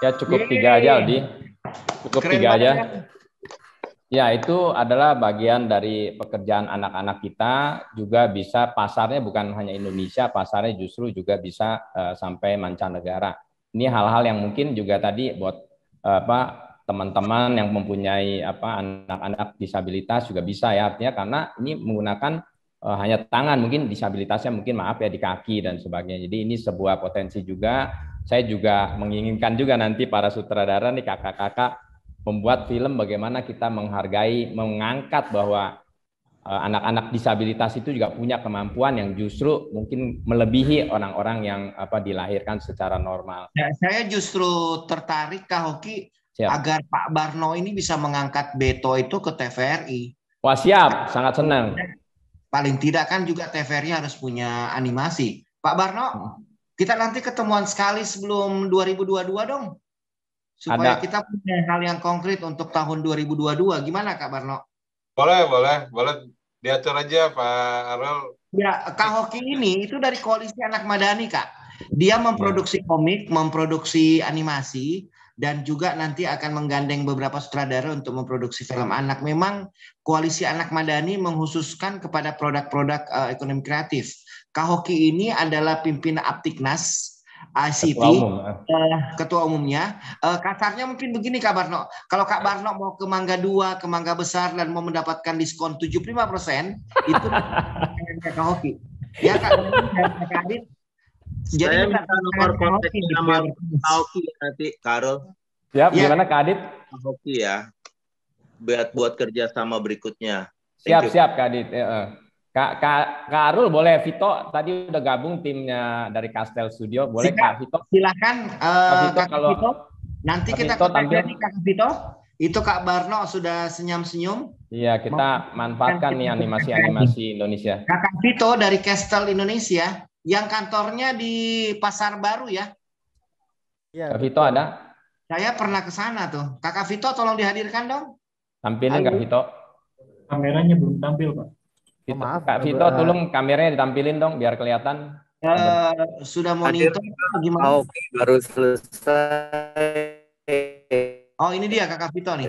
Ya cukup 3 aja Aldi, cukup 3 aja. Ya itu adalah bagian dari pekerjaan anak-anak kita, juga bisa pasarnya bukan hanya Indonesia, pasarnya justru juga bisa sampai mancanegara. Ini hal-hal yang mungkin juga tadi buat teman-teman yang mempunyai anak-anak disabilitas juga bisa ya, artinya karena ini menggunakan hanya tangan, mungkin disabilitasnya mungkin maaf ya di kaki dan sebagainya. Jadi ini sebuah potensi juga. Saya juga menginginkan juga nanti para sutradara nih kakak-kakak membuat film bagaimana kita menghargai, mengangkat bahwa anak-anak disabilitas itu juga punya kemampuan yang justru mungkin melebihi orang-orang yang dilahirkan secara normal. Ya, saya justru tertarik Kak Hoki agar Pak Barno ini bisa mengangkat Beto itu ke TVRI. Wah siap, sangat senang. Paling tidak kan juga TVRI harus punya animasi. Pak Barno, kita nanti ketemuan sekali sebelum 2022 dong. Supaya kita punya hal yang konkret untuk tahun 2022. Gimana Kak Barno? Boleh diatur aja Pak Arul. Ya, Kak Hoki ini itu dari Koalisi Anak Madani Kak. Dia memproduksi komik, memproduksi animasi, dan juga nanti akan menggandeng beberapa sutradara untuk memproduksi film anak. Memang Koalisi Anak Madani menghususkan kepada produk-produk ekonomi kreatif. Kak Hoki ini adalah pimpinan Aptiknas ICT, ketua umumnya. Kasarnya mungkin begini Kak Barno, kalau Kak Barno mau ke Mangga 2, ke Mangga Besar dan mau mendapatkan diskon 75%, itu Kak Hoki. Ya Kak Adit. Jadi saya minta nomor kontaknya sama Kak Hoki nanti, Karol. Siap, gimana Kak Adit? Kak Hoki ya, buat kerja sama berikutnya. Siap Kak Adit. Kak Arul boleh, Vito tadi udah gabung timnya dari Kastel Studio, boleh Kak Vito? Silakan Kak kalau Vito. Nanti kita kontak Kak Vito. Itu Kak Barno sudah senyum-senyum. Iya, kita manfaatkan nih animasi-animasi Indonesia. Kak Vito dari Kastel Indonesia, yang kantornya di Pasar Baru ya? Kak Vito ada? Saya pernah ke sana tuh. Kakak Vito tolong dihadirkan dong. Tampilin Kak Vito. Kameranya belum tampil Pak. Maaf, Kak Vito tolong kameranya ditampilin dong biar kelihatan. Sudah monitor gimana? Oke, baru selesai. Oh, ini dia Kakak Vito nih.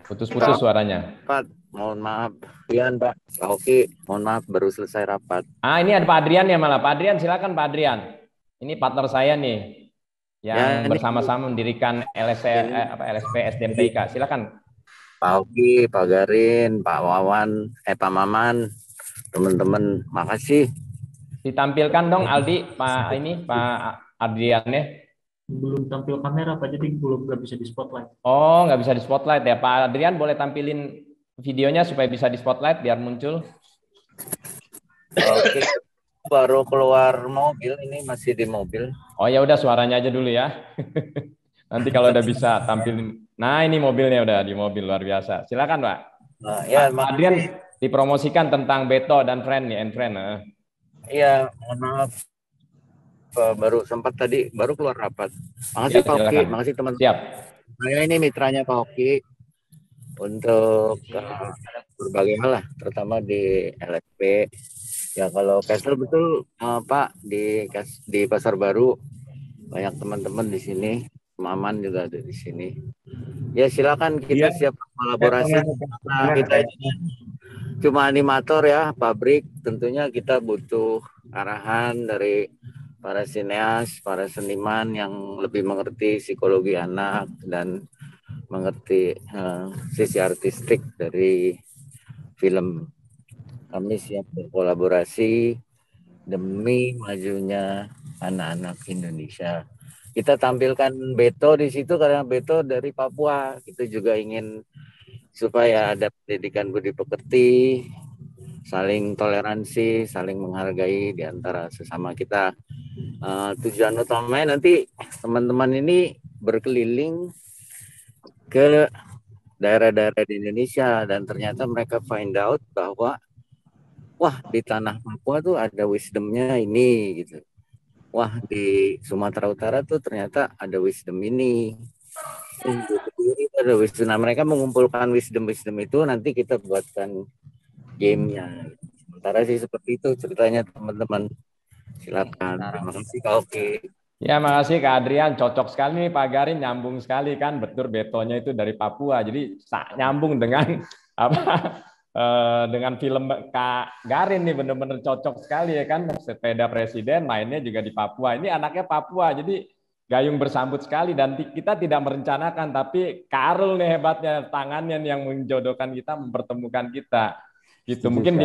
Putus-putus suaranya. Pak, mohon maaf. Ian, Pak. Oke, mohon maaf baru selesai rapat. Ini ada Pak Adrian ya malah. Pak Adrian, silakan Pak Adrian. Ini partner saya nih yang bersama-sama mendirikan LSP SDMTIK. Silakan. Pak Oki, Pak Garin, Pak Wawan, Pak Maman, teman-teman, makasih. Ditampilkan dong Aldi, Pak Adrian ya. Belum tampil kamera Pak, jadi nggak bisa di spotlight. Oh, nggak bisa di spotlight ya. Pak Adrian boleh tampilin videonya supaya bisa di spotlight biar muncul. Oke, baru keluar mobil, ini masih di mobil. Oh ya udah, suaranya aja dulu ya. Nanti kalau udah bisa tampilin. Nah, ini mobilnya udah di mobil, luar biasa. Silakan Pak. Pak Adrian dipromosikan tentang Beto dan Friend nih, and Friend. Iya, mohon maaf. Baru sempat tadi, baru keluar rapat. Makasih Pak Oki, makasih teman-teman. Siap. Saya ini mitranya Pak Oki untuk berbagai hal lah, terutama di LSP. Ya kalau Kastel betul Pak di Pasar Baru banyak teman-teman di sini, Maman juga ada di sini. Ya silakan kita siap kolaborasi. Nah, kita cuma animator ya, pabrik. Tentunya kita butuh arahan dari para sineas, para seniman yang lebih mengerti psikologi anak dan mengerti sisi artistik dari film. Kami siap berkolaborasi demi majunya anak-anak Indonesia. Kita tampilkan Beto di situ karena Beto dari Papua. Kita juga ingin supaya ada pendidikan budi pekerti, saling toleransi, saling menghargai di antara sesama kita. Tujuan utamanya nanti teman-teman ini berkeliling ke daerah-daerah di Indonesia dan ternyata mereka find out bahwa wah di tanah Papua tuh ada wisdomnya ini gitu. Wah di Sumatera Utara tuh ternyata ada wisdom ini. Ada wisdom. Nah, mereka mengumpulkan wisdom itu nanti kita buatkan gamenya. Sementara sih seperti itu ceritanya teman-teman. Silakan. Terima kasih Kak Oki. Ya, makasih Kak Adrian. Cocok sekali nih Pak Garin, nyambung sekali kan. Betul, Betonya itu dari Papua. Jadi nyambung dengan dengan film Kak Garin nih, benar-benar cocok sekali ya kan. Sepeda presiden mainnya juga di Papua. Ini anaknya Papua. Jadi gayung bersambut sekali dan kita tidak merencanakan, tapi Kak Arul nih hebatnya, tangannya yang menjodohkan kita, mempertemukan kita. Gitu. Mungkin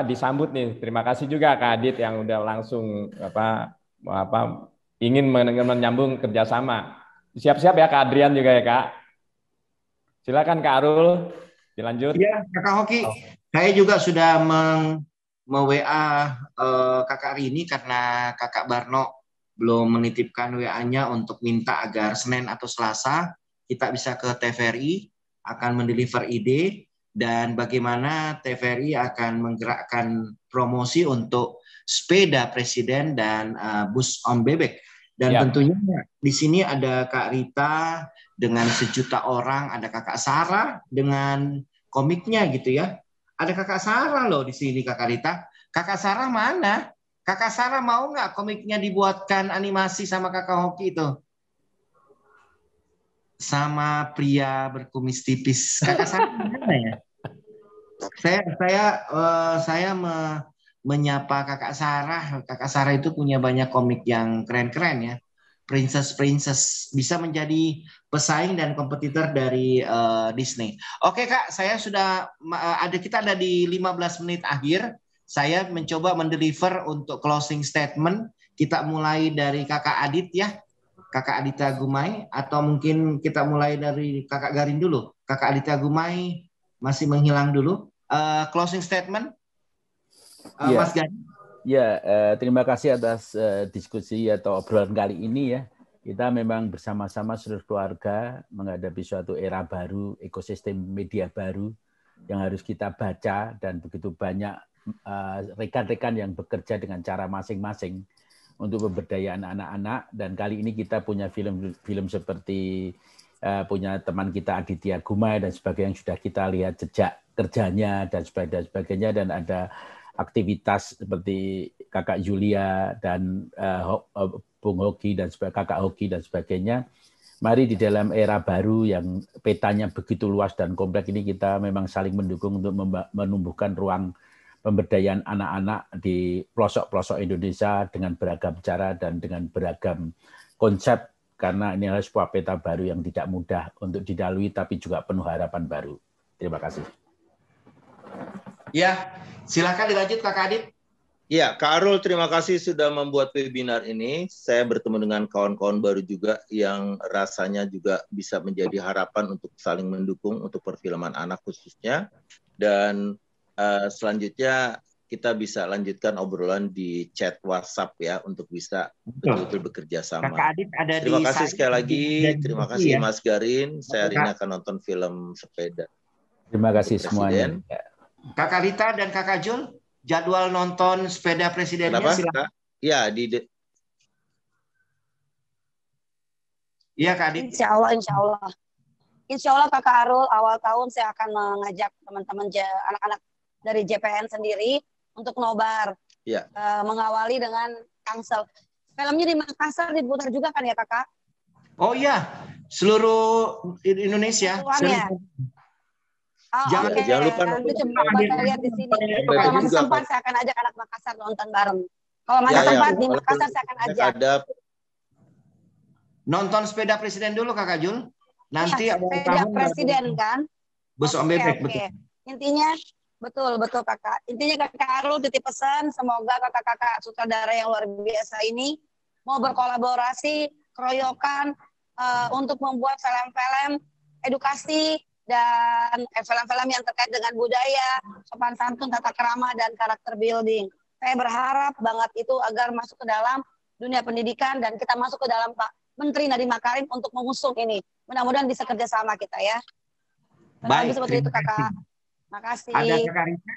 disambut nih. Terima kasih juga Kak Adit yang udah langsung ingin menyambung kerjasama. Siap-siap ya Kak Adrian juga ya Kak. Silakan Kak Arul, dilanjut. Iya Kakak Hoki, saya juga sudah me-WA Kakak Rini karena Kakak Barno belum menitipkan WA-nya untuk minta agar Senin atau Selasa kita bisa ke TVRI akan mendeliver ide dan bagaimana TVRI akan menggerakkan promosi untuk sepeda presiden dan bus on bebek. Dan tentunya di sini ada Kak Rita dengan 1 juta orang, ada Kakak Sarah dengan komiknya gitu ya. Ada Kakak Sarah loh di sini Kakak Rita. Kakak Sarah mana? Kakak Sarah mau nggak komiknya dibuatkan animasi sama Kakak Hoki itu? Sama pria berkumis tipis. Kakak Sarah gimana ya? Saya menyapa Kakak Sarah. Kakak Sarah itu punya banyak komik yang keren-keren ya. Princess bisa menjadi pesaing dan kompetitor dari Disney. Oke Kak, saya sudah kita ada di 15 menit akhir. Saya mencoba mendeliver untuk closing statement. Kita mulai dari Kakak Adit ya, Kakak Adita Gumai, atau mungkin kita mulai dari Kakak Garin dulu. Kakak Adita Gumai masih menghilang dulu. Closing statement, Mas Garin. Ya, terima kasih atas diskusi atau obrolan kali ini ya. Kita memang bersama-sama seluruh keluarga menghadapi suatu era baru, ekosistem media baru yang harus kita baca, dan begitu banyak rekan-rekan yang bekerja dengan cara masing-masing untuk pemberdayaan anak-anak. Dan kali ini kita punya film seperti punya teman kita Aditya Gumai dan sebagainya yang sudah kita lihat jejak kerjanya dan sebagainya, dan ada aktivitas seperti Kakak Julia dan Bung Hoki dan Kakak Hoki dan sebagainya. Mari di dalam era baru yang petanya begitu luas dan kompleks ini kita memang saling mendukung untuk menumbuhkan ruang pemberdayaan anak-anak di pelosok-pelosok Indonesia dengan beragam cara dan dengan beragam konsep, karena ini adalah sebuah peta baru yang tidak mudah untuk dilalui tapi juga penuh harapan baru. Terima kasih. Ya, silakan dilanjut Kakak Adit. Ya, Kak Arul, terima kasih sudah membuat webinar ini. Saya bertemu dengan kawan-kawan baru juga yang rasanya juga bisa menjadi harapan untuk saling mendukung untuk perfilman anak khususnya. Dan selanjutnya kita bisa lanjutkan obrolan di chat WhatsApp ya untuk bisa betul-betul bekerja sama. Kakak Adit ada terima kasih sekali lagi. Terima kasih ya. Mas Garin. Saya hari ini akan nonton film sepeda. Terima kasih semuanya. Kakak Rita dan Kakak Jul, jadwal nonton sepeda presidennya silakan. Ya, Iya Kak Adit. Insya Allah Kakak Arul, awal tahun saya akan mengajak teman-teman anak-anak dari JPN sendiri untuk nobar. Ya. Mengawali dengan Tangsel. Filmnya di Makassar diputar juga kan ya Kakak? Oh iya, seluruh Indonesia. Jangan lupa nanti coba lihat di sini. Kalau masih sempat saya akan ajak anak Makassar nonton bareng. Kalau masih sempat di Makassar saya akan ajak. Nonton sepeda presiden dulu Kakak Jul. Nanti ada sepeda presiden kan? Bus Om Bebek. Betul. Intinya betul Kakak. Intinya Kakak Arul titip pesan, semoga kakak-kakak sutradara yang luar biasa ini mau berkolaborasi, keroyokan untuk membuat film-film edukasi dan film-film yang terkait dengan budaya, sopan santun, tata krama, dan karakter building. Saya berharap banget itu agar masuk ke dalam dunia pendidikan dan kita masuk ke dalam Pak Menteri Nadiem Makarim untuk mengusung ini. Mudah-mudahan bisa kerjasama kita ya. Baik. Seperti itu Kakak. Makasih. Ada Kakak Rita.